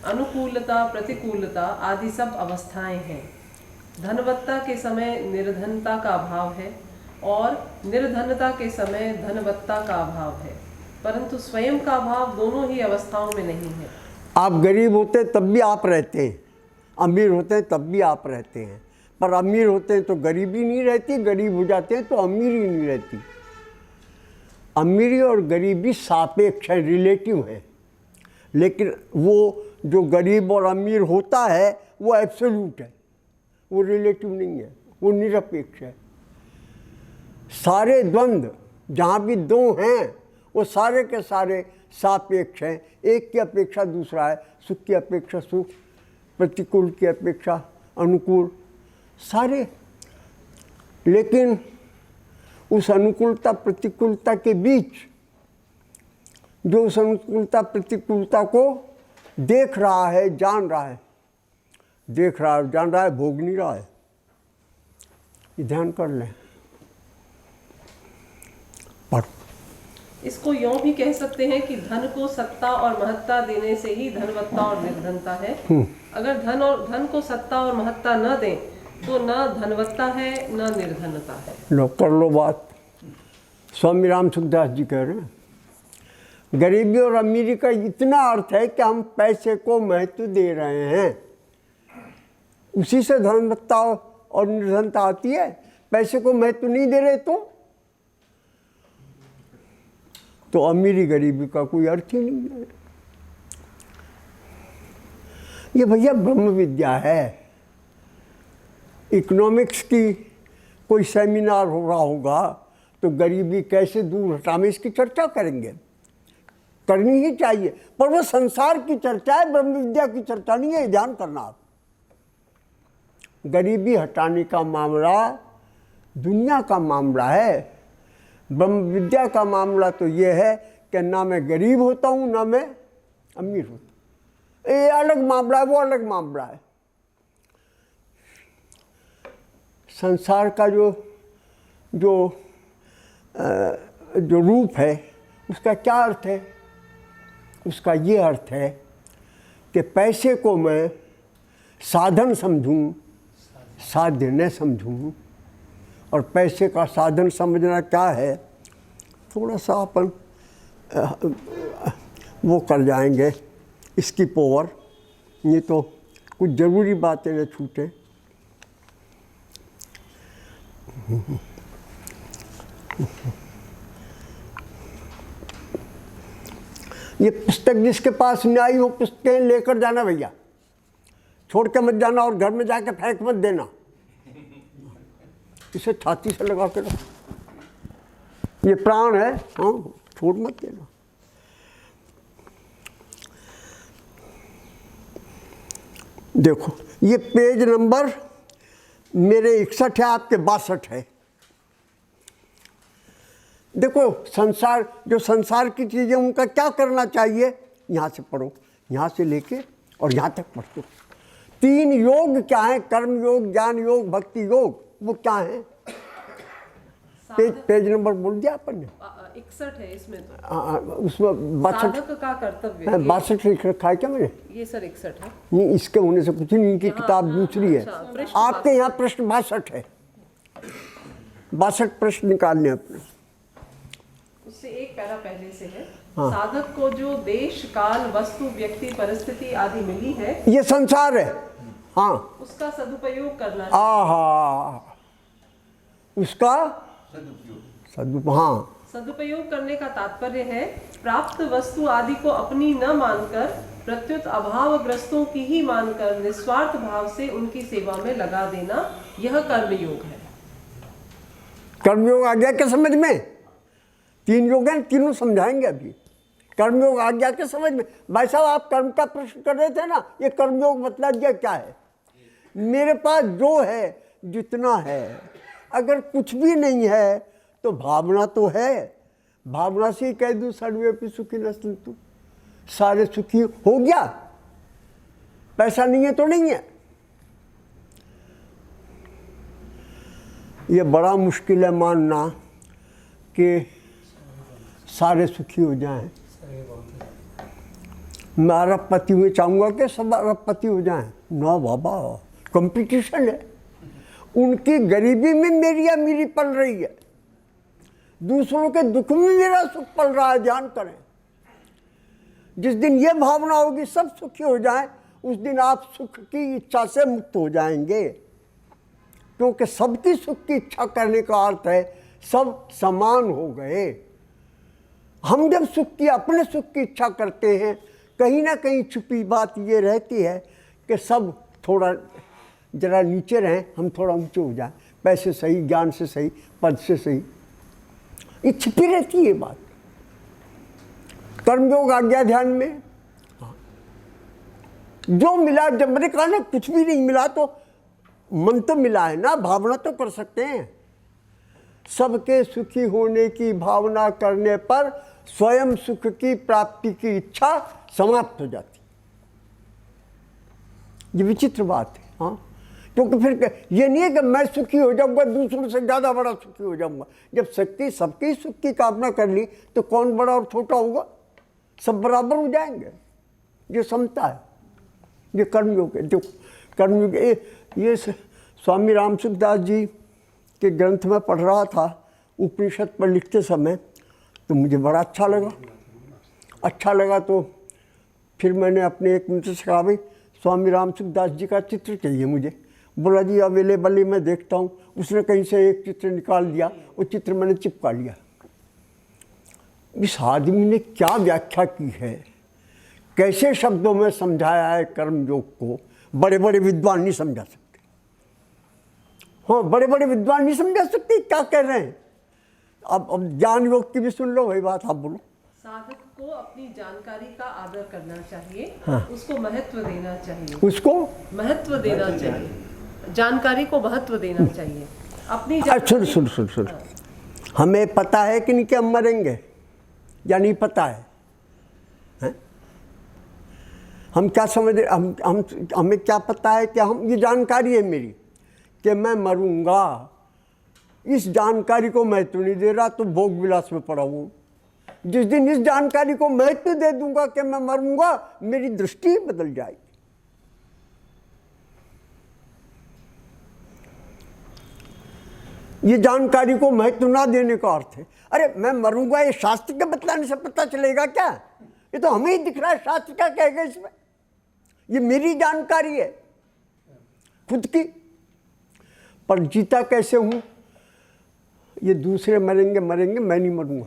अनुकूलता प्रतिकूलता आदि सब अवस्थाएं हैं। धनवत्ता के समय निर्धनता का अभाव है और निर्धनता के समय धनवत्ता का अभाव है, परंतु स्वयं का अभाव दोनों ही अवस्थाओं में नहीं है। आप गरीब होते तब भी आप रहते हैं, अमीर होते हैं तब भी आप रहते हैं, पर अमीर होते हैं तो गरीबी नहीं रहती, गरीब हो जाते हैं तो अमीरी नहीं रहती। अमीरी और गरीबी सापेक्ष है, रिलेटिव है, लेकिन वो जो गरीब और अमीर होता है वो एब्सोल्यूट है, वो रिलेटिव नहीं है, वो निरपेक्ष है। सारे द्वंद्व जहाँ भी दो हैं वो सारे के सारे सापेक्ष हैं। एक की अपेक्षा दूसरा है, सुख की अपेक्षा सुख, प्रतिकूल की अपेक्षा अनुकूल, सारे। लेकिन उस अनुकूलता प्रतिकूलता के बीच जो उस अनुकूलता प्रतिकूलता को देख रहा है, जान रहा है, देख रहा है, जान रहा है, भोग नहीं रहा है, ये ध्यान कर लें। पढ़। इसको यूं भी कह सकते हैं कि धन को सत्ता और महत्ता देने से ही धनवत्ता और निर्धनता है। अगर धन को सत्ता और महत्ता न दें तो न धनवत्ता है न निर्धनता है। लो कर लो बात। स्वामी राम सुखदास जी कह रहे हैं गरीबी और अमीरी का इतना अर्थ है कि हम पैसे को महत्व दे रहे हैं, उसी से धनवत्ता और निर्धनता आती है। पैसे को महत्व नहीं दे रहे तो अमीरी गरीबी का कोई अर्थ ही नहीं है। ये भैया ब्रह्म विद्या है। इकोनॉमिक्स की कोई सेमिनार हो रहा होगा तो गरीबी कैसे दूर हटावे इसकी चर्चा करेंगे, करनी ही चाहिए, पर वो संसार की चर्चा है, ब्रह्म विद्या की चर्चा नहीं है, ध्यान करना आप। गरीबी हटाने का मामला दुनिया का मामला है, ब्रह्म विद्या का मामला तो ये है कि ना मैं गरीब होता हूँ ना मैं अमीर होता हूँ। ये अलग मामला है, वो अलग मामला है। संसार का जो रूप है उसका क्या अर्थ है? उसका ये अर्थ है कि पैसे को मैं साधन समझूं, साध्य न समझूं। और पैसे का साधन समझना क्या है, थोड़ा सा अपन वो कर जाएंगे, इसकी पोवर, ये तो कुछ ज़रूरी बातें न छूटें। ये पुस्तक जिसके पास नहीं आई वो पुस्तकें लेकर जाना भैया, छोड़ के मत जाना और घर में जाके फेंक मत देना, इसे छाती से लगा के रखो, ये प्राण है, हाँ, छोड़ मत देना। देखो ये पेज नंबर मेरे 61 है, आपके 62 है। देखो जो संसार की चीज़ें उनका क्या करना चाहिए, यहाँ से पढ़ो, यहाँ से लेके और यहाँ तक पढ़ो। 3 योग क्या है, कर्म योग, ज्ञान योग, भक्ति योग, वो क्या है? पेज नंबर बोल दिया अपन ने, 61 है इसमें तो। उसमें 62 साधक का कर्तव्य, 62 लिख रखा है क्या मैंने? ये सर 61 है। नहीं, इसके होने से कुछ नहीं, इनकी किताब दूसरी है। अच्छा, आपके यहाँ प्रश्न 62 है, 62 प्रश्न निकालने अपने। उससे एक पैरा पहले से है, साधक को जो देश काल वस्तु व्यक्ति परिस्थिति आदि मिली है, ये संसार है, हाँ, उसका सदुपयोग करना है। आहा, उसका हाँ, सदुपयोग करने का तात्पर्य है प्राप्त वस्तु आदि को अपनी न मानकर प्रत्युत अभावग्रस्तों की ही मानकर निस्वार्थ भाव से उनकी सेवा में लगा देना, यह कर्मयोग है। कर्मयोग आ गया क्या समझ में? 3 योग हैं, तीनों समझाएंगे अभी। कर्मयोग आ गया क्या समझ में? भाई साहब आप कर्म का प्रश्न कर रहे थे ना, ये कर्मयोग मतलब ये क्या है? मेरे पास जो है, जितना है, अगर कुछ भी नहीं है तो भावना तो है, भावना से ही कह दूँ सर्वे सुखी न सन्तु, सारे सुखी हो गया। पैसा नहीं है तो नहीं है, ये बड़ा मुश्किल है मानना कि सारे सुखी हो जाएं। मैं अरबपति हुए चाहूँगा कि सब अरबपति हो जाएं? ना बाबा, कंपटीशन है। उनकी गरीबी में मेरी अमीरी पल रही है, दूसरों के दुख में मेरा सुख पल रहा है, ध्यान करें। जिस दिन ये भावना होगी सब सुखी हो जाएं, उस दिन आप सुख की इच्छा से मुक्त हो जाएंगे। क्योंकि सबकी सुख की इच्छा करने का अर्थ है सब समान हो गए। हम जब सुख की अपने सुख की इच्छा करते हैं, कहीं ना कहीं छुपी बात ये रहती है कि सब थोड़ा जरा नीचे रहें, हम थोड़ा ऊंचे हो जाएं, पैसे सही, ज्ञान से सही, पद से सही, ये छिपी रहती है बात। कर्मयोग आज्ञा ध्यान में जो मिला, जब मैंने कहा ना कुछ भी नहीं मिला तो मन तो मिला है ना, भावना तो कर सकते हैं। सबके सुखी होने की भावना करने पर स्वयं सुख की प्राप्ति की इच्छा समाप्त हो जाती। ये विचित्र बात है। हाँ, क्योंकि फिर ये नहीं है कि मैं सुखी हो जाऊंगा, दूसरों से ज़्यादा बड़ा सुखी हो जाऊंगा। जब सबकी सुख की कामना कर ली तो कौन बड़ा और छोटा होगा, सब बराबर हो जाएंगे। ये समता है, ये कर्मयोग है। जो कर्मयोग, ये स्वामी राम सुखदास जी के ग्रंथ में पढ़ रहा था उपनिषद पर लिखते समय, तो मुझे बड़ा अच्छा लगा। तो फिर मैंने अपने एक मित्र से कहा, भाई स्वामी राम सुखदास जी का चित्र चाहिए मुझे। बोला जी अवेलेबल ही मैं देखता हूँ। उसने कहीं से एक चित्र निकाल दिया, वो चित्र मैंने चिपका लिया। इस आदमी ने क्या व्याख्या की है, कैसे शब्दों में समझाया है कर्मयोग को, बड़े बड़े विद्वान नहीं समझा सकते। हाँ, बड़े बड़े विद्वान नहीं समझा सकते क्या कह रहे हैं। अब ज्ञान योग की भी सुन लो, वही बात आप बोलो। साधक को अपनी जानकारी का आदर करना चाहिए। हाँ। उसको महत्व देना चाहिए। उसको महत्व देना चाहिए, जानकारी को महत्व देना चाहिए। अपनी सुन, हमें पता है कि नहीं कि हम मरेंगे, या नहीं पता है? हम क्या समझ, हमें क्या पता है कि हम, ये जानकारी है मेरी कि मैं मरूंगा। इस जानकारी को महत्व नहीं दे रहा तो भोग विलास में पड़ा हूँ। जिस दिन इस जानकारी को महत्व दे दूंगा कि मैं मरूंगा, मेरी दृष्टि ही बदल जाएगी। ये जानकारी को महत्व ना देने का अर्थ है, अरे मैं मरूंगा ये शास्त्र के बतलाने से पता चलेगा क्या? ये तो हमें ही दिख रहा है, शास्त्र क्या कहेगा इसमें? ये मेरी जानकारी है खुद की। पर जीता कैसे हूं? ये दूसरे मरेंगे, मैं नहीं मरूंगा।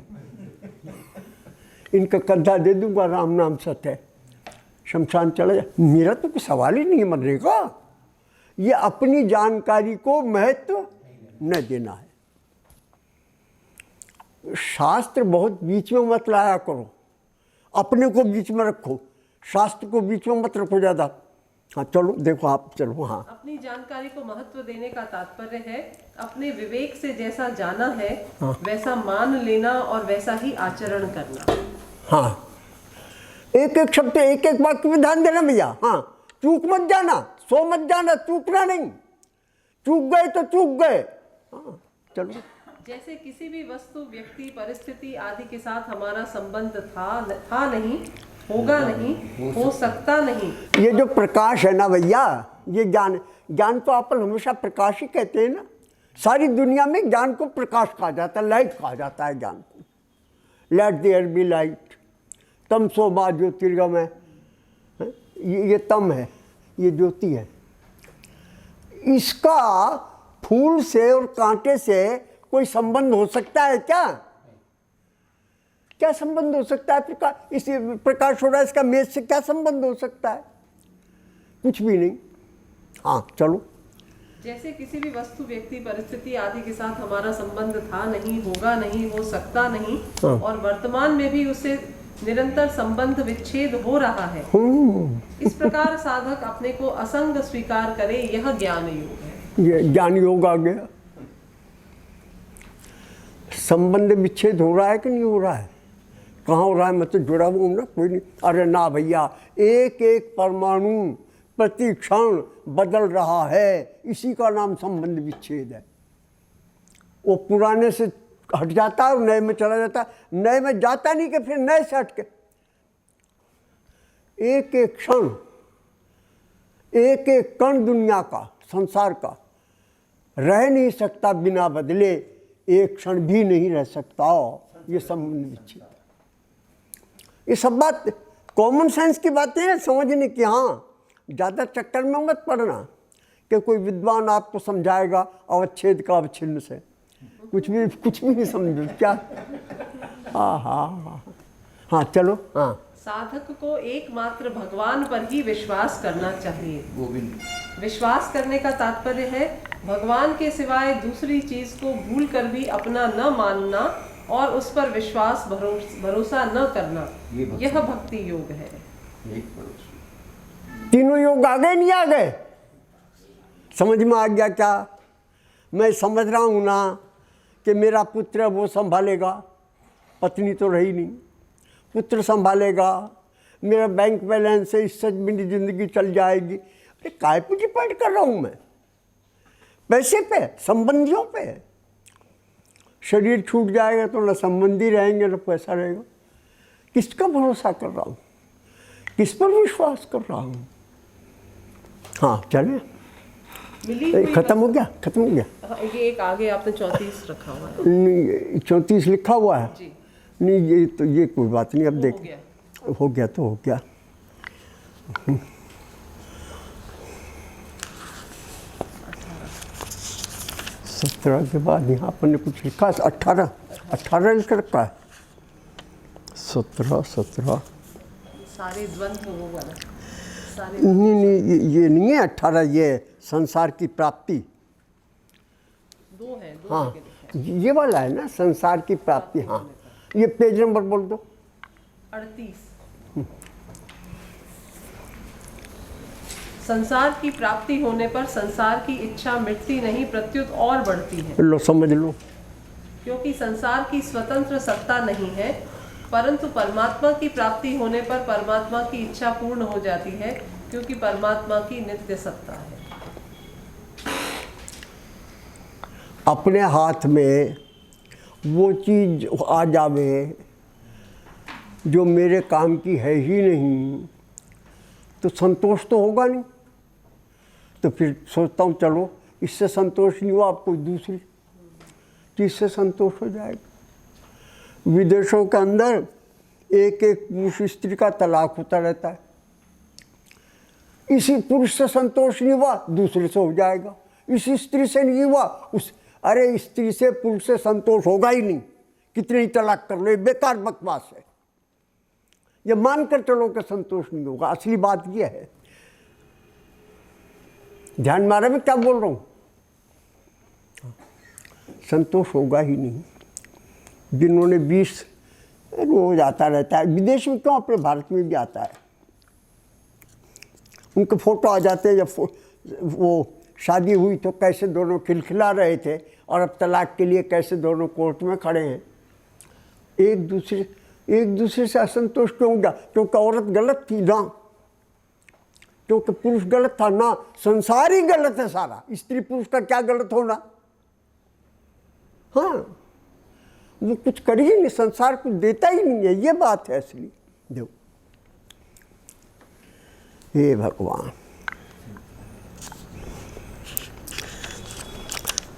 इनका कंधा दे दूंगा, राम नाम सत्य है, शमशान चला जाए, मेरा तो कोई सवाल ही नहीं मरने का। ये अपनी जानकारी को महत्व न देना है। शास्त्र बहुत बीच में मत लाया करो, अपने को बीच में रखो, शास्त्र को बीच में मत रखो ज़्यादा। हाँ चलो, देखो आप चलो। हाँ, अपनी जानकारी को महत्व देने का तात्पर्य है अपने विवेक से जैसा जाना है वैसा मान लेना और वैसा ही आचरण करना। हाँ, एक एक शब्द, एक एक वाक्य में ध्यान देना भैया। हाँ, चूक मत जाना, सो मत जाना, चूकना नहीं। चूक गए तो चूक गए। हाँ चलो। जैसे किसी भी वस्तु, व्यक्ति, परिस्थिति आदि के साथ हमारा संबंध था नहीं, होगा नहीं, हो सकता नहीं। ये जो प्रकाश है ना भैया, ये ज्ञान तो अपन हमेशा प्रकाश ही कहते हैं ना। सारी दुनिया में ज्ञान को प्रकाश कहा जाता है, लाइट कहा जाता है ज्ञान को। लेट देयर बी लाइट, तमसो मा ज्योतिर्गमय। ये तम है, ये ज्योति है। इसका फूल से और कांटे से कोई संबंध हो सकता है क्या? क्या संबंध हो सकता है? प्रकाश हो रहा है, इसका मेज से क्या संबंध हो सकता है? कुछ भी नहीं। हाँ चलो। जैसे किसी भी वस्तु, व्यक्ति, परिस्थिति आदि के साथ हमारा संबंध था नहीं, होगा नहीं, हो सकता नहीं, और वर्तमान में भी उससे निरंतर संबंध विच्छेद हो रहा है। इस प्रकार साधक अपने को असंग स्वीकार करे, यह ज्ञान योग है। ये ज्ञान योग आ गया। संबंध विच्छेद हो रहा है कि नहीं हो रहा है? कहाँ हो रहा है? मैं तो जुड़ा हुआ हूँ ना, कोई नहीं। अरे ना भैया, एक एक परमाणु प्रति क्षण बदल रहा है, इसी का नाम संबंध विच्छेद है। वो पुराने से हट जाता है और नए में चला जाता है, नए में जाता नहीं कि फिर नए से हट के। एक एक क्षण, एक एक कण दुनिया का, संसार का रह नहीं सकता बिना बदले, एक क्षण भी नहीं रह सकता। ये संबंध विच्छेद, ये सब बात कॉमन सेंस की बातें हैं समझने की। हाँ, ज़्यादा चक्कर में मत पड़ना कि कोई विद्वान आपको समझाएगा अवच्छेद का अवच्छिन्न से, कुछ भी नहीं समझो क्या। हाँ हाँ हाँ हाँ, चलो। हाँ, साधक को एकमात्र भगवान पर ही विश्वास करना चाहिए। गोविंद। विश्वास करने का तात्पर्य है भगवान के सिवाय दूसरी चीज को भूल कर भी अपना न मानना और उस पर विश्वास भरोसा न करना, यह भक्ति योग है। तीनों योग आ गए नहीं आ गए? समझ में आ गया क्या? मैं समझ रहा हूँ ना कि मेरा पुत्र है वो संभालेगा, पत्नी तो रही नहीं, पुत्र संभालेगा, मेरा बैंक बैलेंस है, इससे मेरी ज़िंदगी चल जाएगी। अरे काय पे डिपेंड कर रहा हूँ मैं? पैसे पे, संबंधियों पे। शरीर छूट जाएगा तो न संबंधी रहेंगे न पैसा रहेगा। किसका भरोसा कर रहा हूँ, किस पर विश्वास कर रहा हूँ? हाँ चले, खत्म हो गया, खत्म हो गया। हाँ, ये एक आगे आपने 34 रखा हुआ है। नहीं 34 लिखा हुआ है जी। नहीं, ये तो ये कोई बात नहीं, अब वो देख हो गया। हो गया तो हो गया। 17 के बाद यहाँ पर ने कुछ लिखा, 18 लिख रखा है। 17 सारे द्वंद्व वो वाला सारे। नहीं ये नहीं है 18, ये संसार की प्राप्ति। दो है, दो हाँ जगह लिखा है। ये वाला है ना, संसार की प्राप्ति। हाँ ये पेज नंबर बोल दो। 38। संसार की प्राप्ति होने पर संसार की इच्छा मिटती नहीं प्रत्युत और बढ़ती है। लो समझ लो। क्योंकि संसार की स्वतंत्र सत्ता नहीं है, परंतु परमात्मा की प्राप्ति होने पर परमात्मा की इच्छा पूर्ण हो जाती है, क्योंकि परमात्मा की नित्य सत्ता है। अपने हाथ में वो चीज आ जावे जो मेरे काम की है ही नहीं, तो संतोष तो होगा नहीं। तो फिर सोचता हूँ चलो इससे संतोष नहीं हुआ, आप कोई दूसरी चीज से संतोष हो जाएगा। विदेशों के अंदर एक पुरुष स्त्री का तलाक होता रहता है। इसी पुरुष से संतोष नहीं हुआ, दूसरे से हो जाएगा। इसी स्त्री से नहीं हुआ, अरे स्त्री से पुरुष से संतोष होगा ही नहीं, कितने ही तलाक कर लो, ये बेकार बकवास है। ये मानकर चलो कि संतोष नहीं होगा। असली बात यह है, ध्यान मारा मैं क्या बोल रहा हूँ, संतोष होगा ही नहीं। जिन्होंने 20 रोज आता रहता है, विदेश में क्यों, अपने भारत में भी आता है। उनके फोटो आ जाते हैं, जब वो शादी हुई तो कैसे दोनों खिलखिला रहे थे, और अब तलाक के लिए कैसे दोनों कोर्ट में खड़े हैं। एक दूसरे से असंतोष क्यों हो गया? क्योंकि औरत गलत थी ना, क्योंकि पुरुष गलत था ना। संसार ही गलत है सारा, स्त्री पुरुष का क्या गलत होना। हाँ वो कुछ कर ही नहीं, संसार कुछ देता ही नहीं है, ये बात है असली। देखो हे भगवान,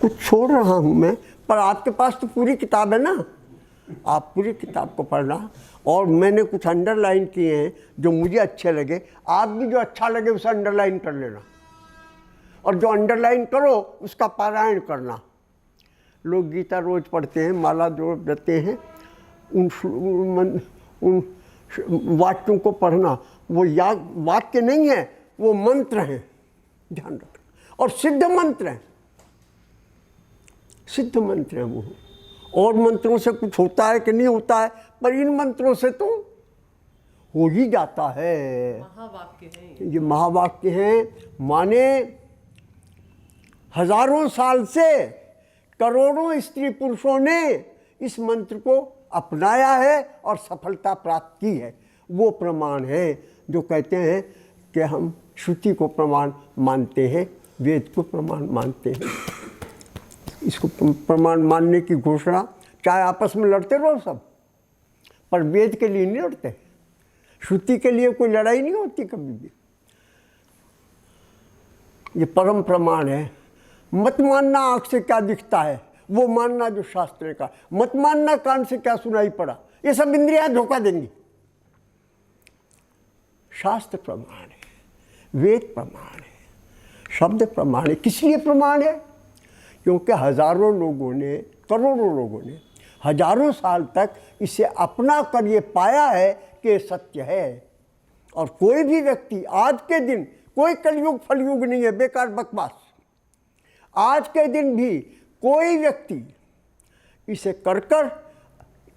कुछ छोड़ रहा हूं मैं, पर आपके पास तो पूरी किताब है ना, आप पूरी किताब को पढ़ना। और मैंने कुछ अंडरलाइन किए हैं जो मुझे अच्छे लगे, आप भी जो अच्छा लगे उसे अंडरलाइन कर लेना, और जो अंडरलाइन करो उसका पारायण करना। लोग गीता रोज पढ़ते हैं, माला जो देते हैं, उन वाक्यों को पढ़ना। वो वाक्य नहीं है, वो मंत्र हैं, ध्यान रखना। और सिद्ध मंत्र हैं, सिद्ध मंत्र हैं वो। और मंत्रों से कुछ होता है कि नहीं होता है, पर इन मंत्रों से तो हो ही जाता है। महावाक्य है ये महावाक्य हैं, माने हजारों साल से करोड़ों स्त्री पुरुषों ने इस मंत्र को अपनाया है और सफलता प्राप्त की है। वो प्रमाण है जो कहते हैं कि हम श्रुति को प्रमाण मानते हैं, वेद को प्रमाण मानते हैं। इसको प्रमाण मानने की घोषणा चाहे आपस में लड़ते रहो सब, पर वेद के लिए नहीं लड़ते, श्रुति के लिए कोई लड़ाई नहीं होती कभी भी। ये परम प्रमाण है। मत मानना आँख से क्या दिखता है, वो मानना जो शास्त्र का। मत मानना कान से क्या सुनाई पड़ा, ये सब इंद्रियां धोखा देंगी। शास्त्र प्रमाण है, वेद प्रमाण है, शब्द प्रमाण है। किस लिए प्रमाण है? क्योंकि हजारों लोगों ने, करोड़ों लोगों ने हजारों साल तक इसे अपना कर ये पाया है कि सत्य है। और कोई भी व्यक्ति आज के दिन, कोई कलयुग फलयुग नहीं है, बेकार बकवास। आज के दिन भी कोई व्यक्ति इसे कर कर,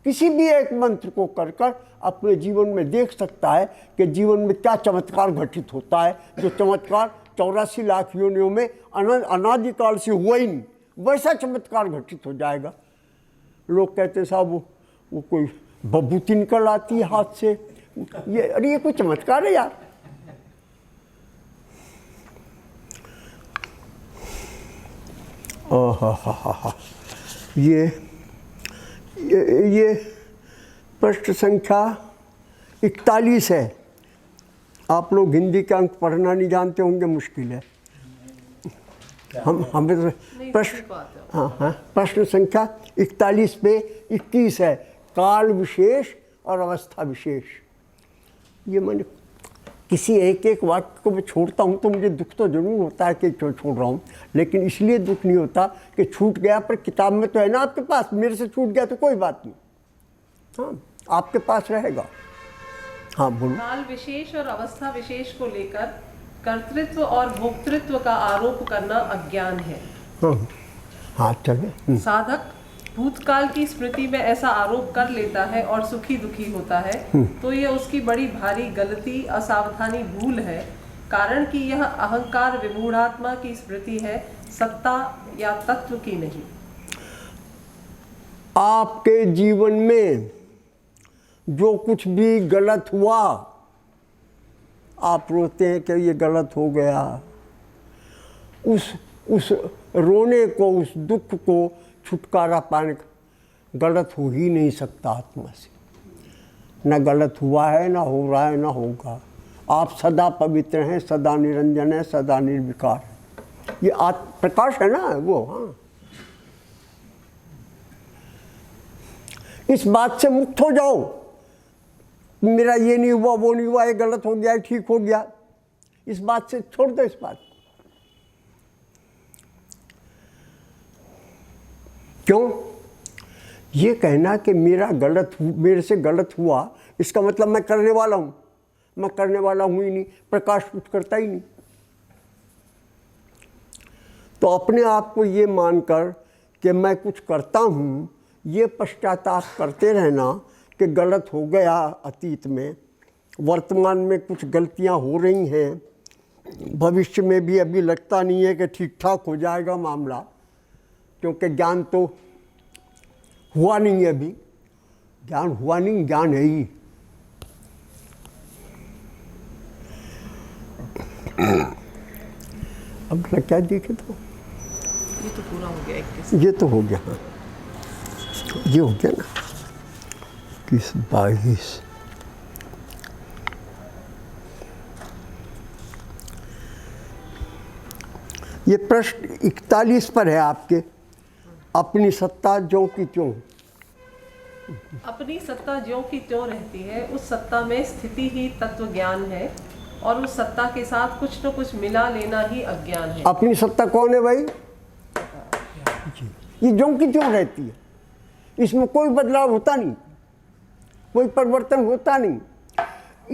किसी भी एक मंत्र को कर कर अपने जीवन में देख सकता है कि जीवन में क्या चमत्कार घटित होता है, जो चमत्कार 84 लाख योनियों में अनादिकाल से हुआ ही नहीं, वैसा चमत्कार घटित हो जाएगा। लोग कहते हैं साहब वो कोई बबूती निकल आती है हाथ से, अरे ये कोई चमत्कार है यार। हा ये प्रश्न संख्या 41 है। आप लोग हिंदी के अंक पढ़ना नहीं जानते होंगे, मुश्किल है। हमें तो प्रश्न, हाँ, प्रश्न संख्या 41 पे 21 है, काल विशेष और अवस्था विशेष। ये मैंने किसी एक एक वाक्य को मैं छोड़ता हूँ तो मुझे दुख तो जरूर होता है कि छोड़ रहा हूँ, लेकिन इसलिए दुख नहीं होता कि छूट गया, पर किताब में तो है ना आपके पास। मेरे से छूट गया तो कोई बात नहीं, हाँ आपके पास रहेगा। हाँ बोलो। काल विशेष और अवस्था विशेष को लेकर कर्तृत्व और भोक्तृत्व का आरोप करना अज्ञान है। हाँ चले। साधक भूतकाल की स्मृति में ऐसा आरोप कर लेता है और सुखी दुखी होता है, तो यह उसकी बड़ी भारी गलती, असावधानी, भूल है। कारण कि यह अहंकार विमूढ़ात्मा की स्मृति है, सत्ता या तत्व की नहीं। आपके जीवन में जो कुछ भी गलत हुआ, आप रोते हैं कि ये गलत हो गया, उस रोने को, उस दुख को छुटकारा पाने का, गलत हो ही नहीं सकता आत्मा से। न गलत हुआ है, न हो रहा है, न होगा। आप सदा पवित्र हैं, सदा निरंजन है, सदा निर्विकार है। ये प्रकाश है ना वो। हाँ, इस बात से मुक्त हो जाओ, मेरा ये नहीं हुआ, वो नहीं हुआ, ये गलत हो गया, ठीक हो गया। इस बात से छोड़ दो इस बात। क्यों? ये कहना कि मेरे से गलत हुआ, इसका मतलब मैं करने वाला हूँ। मैं करने वाला हूँ ही नहीं, प्रकाश कुछ करता ही नहीं। तो अपने आप को ये मानकर कि मैं कुछ करता हूँ, ये पश्चाताप करते रहना कि गलत हो गया अतीत में, वर्तमान में कुछ गलतियाँ हो रही हैं, भविष्य में भी अभी लगता नहीं है कि ठीक ठाक हो जाएगा मामला, क्योंकि ज्ञान तो हुआ नहीं है अभी। ज्ञान हुआ नहीं, ज्ञान है ही। अब क्या देखे तो ये तो पूरा हो गया 21। ये तो हो गया। हाँ, ये हो गया ना 21-22। ये प्रश्न 41 पर है आपके। अपनी सत्ता ज्यों की त्यों। अपनी सत्ता ज्यों की त्यों रहती है, उस सत्ता में स्थिति ही तत्व ज्ञान है, और उस सत्ता के साथ कुछ न कुछ मिला लेना ही अज्ञान है। अपनी सत्ता कौन है भाई? ये ज्यों की त्यों रहती है, इसमें कोई बदलाव होता नहीं, कोई परिवर्तन होता नहीं।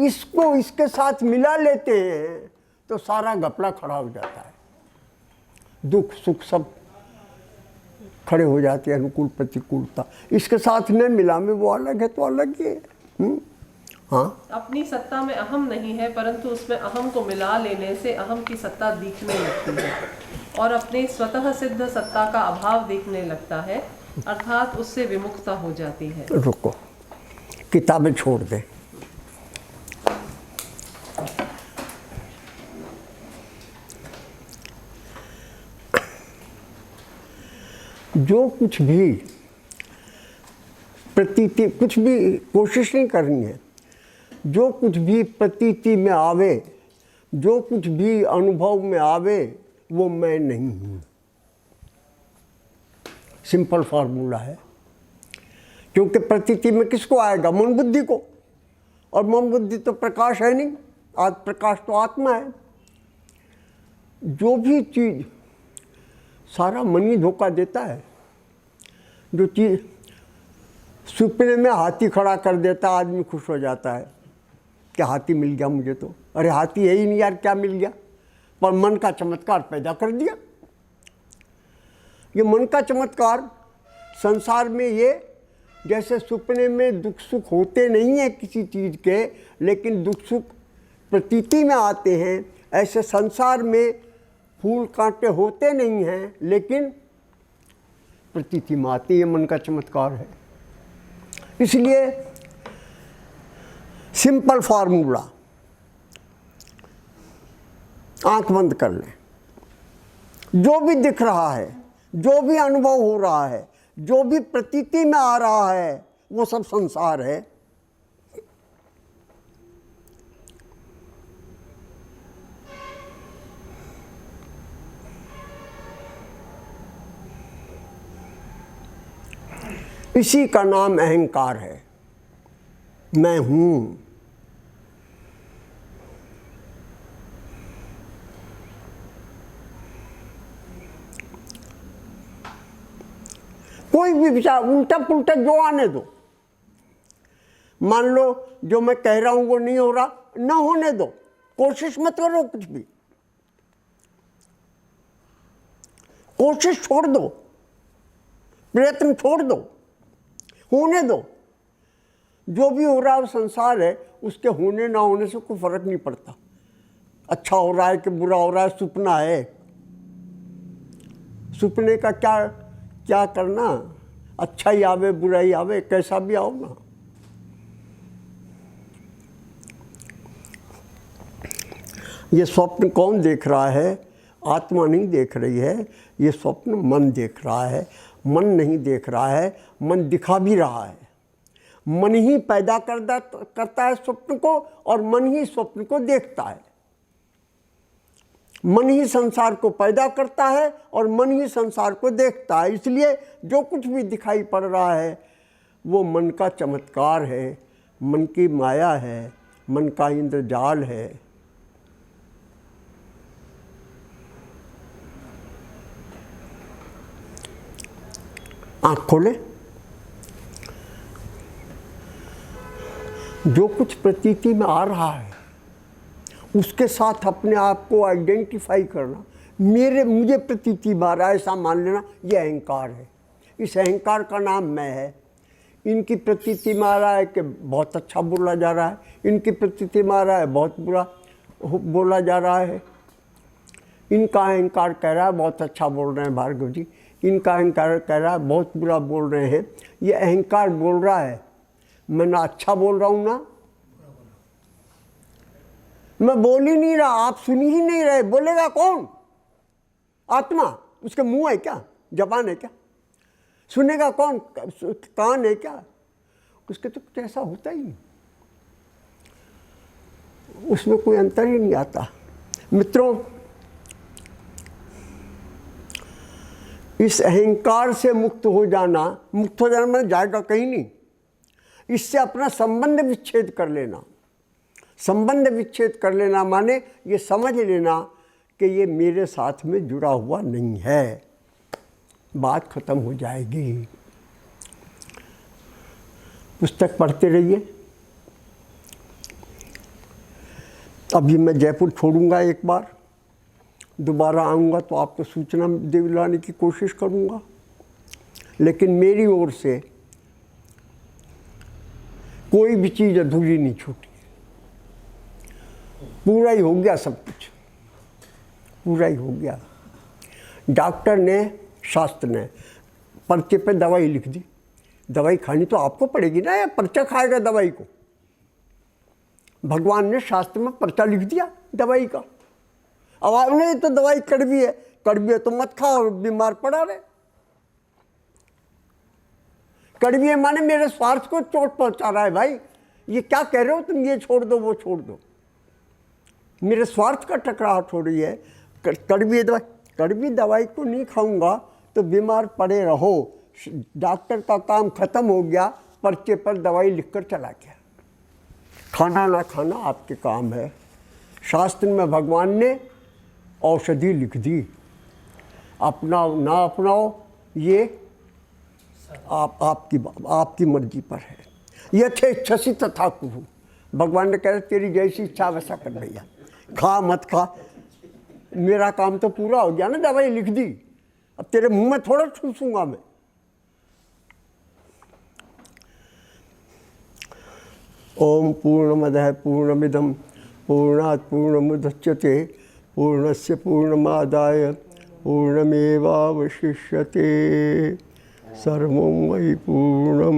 इसको इसके साथ मिला लेते हैं तो सारा घपला खड़ा हो जाता है। दुख सुख सब खड़े हो जाते हैं, अनुकूल प्रतिकूलता। इसके साथ न मिला में वो अलग है तो अलग ही है। हाँ, अपनी सत्ता में अहम नहीं है, परंतु उसमें अहम को मिला लेने से अहम की सत्ता दिखने लगती है और अपने स्वतः सिद्ध सत्ता का अभाव दिखने लगता है, अर्थात उससे विमुखता हो जाती है। रुको, किताबें छोड़ दें। जो कुछ भी प्रतीति, कुछ भी कोशिश नहीं करनी है, जो कुछ भी प्रतीति में आवे, जो कुछ भी अनुभव में आवे, वो मैं नहीं हूँ। सिंपल फार्मूला है। क्योंकि प्रतीति में किसको आएगा? मन बुद्धि को, और मन बुद्धि तो प्रकाश है नहीं। आज प्रकाश तो आत्मा है। जो भी चीज़, सारा मन ही धोखा देता है। जो चीज़ सपने में हाथी खड़ा कर देता, आदमी खुश हो जाता है कि हाथी मिल गया मुझे। तो अरे हाथी है ही नहीं यार, क्या मिल गया? पर मन का चमत्कार पैदा कर दिया। ये मन का चमत्कार संसार में, ये जैसे सपने में दुख सुख होते नहीं हैं किसी चीज़ के, लेकिन दुख सुख प्रतीति में आते हैं, ऐसे संसार में फूल कांटे होते नहीं हैं लेकिन प्रतीति में आते। ये मन का चमत्कार है। इसलिए सिंपल फार्मूला, आंख बंद कर लें। जो भी दिख रहा है, जो भी अनुभव हो रहा है, जो भी प्रतीति में आ रहा है, वो सब संसार है। इसी का नाम अहंकार है। मैं हूं। कोई भी विचार उल्टा पुल्टा जो आने दो, मान लो जो मैं कह रहा हूं वो नहीं हो रहा, ना होने दो, कोशिश मत करो कुछ भी, कोशिश छोड़ दो, प्रयत्न छोड़ दो, होने दो। जो भी हो रहा है वो संसार है, उसके होने ना होने से कोई फर्क नहीं पड़ता। अच्छा हो रहा है कि बुरा हो रहा है, सपना है। सपने का क्या करना, अच्छा ही आवे बुरा ही आवे, कैसा भी आओ ना। ये स्वप्न कौन देख रहा है? आत्मा नहीं देख रही है, ये स्वप्न मन देख रहा है। मन नहीं देख रहा है, मन दिखा भी रहा है। मन ही पैदा करता है स्वप्न को, और मन ही स्वप्न को देखता है। मन ही संसार को पैदा करता है और मन ही संसार को देखता है। इसलिए जो कुछ भी दिखाई पड़ रहा है वो मन का चमत्कार है, मन की माया है, मन का इंद्रजाल है। आँख खोले। जो कुछ प्रतीति में आ रहा है उसके साथ अपने आप को आइडेंटिफाई करना। मुझे प्रतीति में आ रहा है ऐसा मान लेना, ये अहंकार है। इस अहंकार का नाम मैं है। इनकी प्रतीति में आ रहा है कि बहुत अच्छा बोला जा रहा है, इनकी प्रतीति में आ रहा है बहुत बुरा बोला जा रहा है। इनका अहंकार कह रहा है बहुत अच्छा बोल रहे हैं भार्गव जी, इनका अहंकार कह रहा है बहुत बुरा बोल रहे हैं। ये अहंकार बोल रहा है, मैं ना अच्छा बोल रहा हूँ ना मैं बोल ही नहीं रहा, आप सुन ही नहीं रहे। बोलेगा कौन? आत्मा। उसके मुंह है क्या? जबान है क्या? सुनेगा कौन? कान है क्या? उसके तो कुछ ऐसा होता ही नहीं, उसमें कोई अंतर ही नहीं आता। मित्रों, इस अहंकार से मुक्त हो जाना मैंने जाएगा कहीं नहीं। इससे अपना संबंध विच्छेद कर लेना। संबंध विच्छेद कर लेना माने ये समझ लेना कि ये मेरे साथ में जुड़ा हुआ नहीं है। बात खत्म हो जाएगी। पुस्तक पढ़ते रहिए। अभी मैं जयपुर छोड़ूंगा एक बार, दोबारा आऊँगा तो आपको सूचना दिलाने की कोशिश करूँगा, लेकिन मेरी ओर से कोई भी चीज़ अधूरी नहीं छूटी। पूरा ही हो गया, सब कुछ पूरा ही हो गया। डॉक्टर ने, शास्त्र ने पर्चे पे दवाई लिख दी। दवाई खानी तो आपको पड़ेगी ना, या पर्चा खाएगा दवाई को? भगवान ने शास्त्र में पर्चा लिख दिया दवाई का। अब आपने तो दवाई कड़वी है तो मत खाओ, बीमार पड़ा रहे। कड़वी है माने मेरे स्वार्थ को चोट पहुंचा रहा है। भाई ये क्या कह रहे हो तुम? ये छोड़ दो, वो छोड़ दो, मेरे स्वार्थ का टकराहट हो रही है। कड़वी दवाई को नहीं खाऊंगा तो बीमार पड़े रहो। डॉक्टर का काम खत्म हो गया, पर्चे पर दवाई लिखकर चला गया। खाना ना खाना आपके काम है। शास्त्र में भगवान ने औषधि लिख दी। अपनाओ ना अपनाओ ये आपकी मर्जी पर है। यथेच्छसि तथा कुरु। भगवान ने कहा तेरी जैसी इच्छा वैसा कर भैया, खा मत खा, मेरा काम तो पूरा हो गया ना, दवाई लिख दी, अब तेरे मुंह में थोड़ा ठूसूंगा मैं। ओम पूर्णमदः पूर्णमिदं पूर्णात् पूर्णमुदच्यते पूर्णस्य पूर्णमादाय पूर्णमेवावशिष्यते। सर्वं मयि पूर्णम्।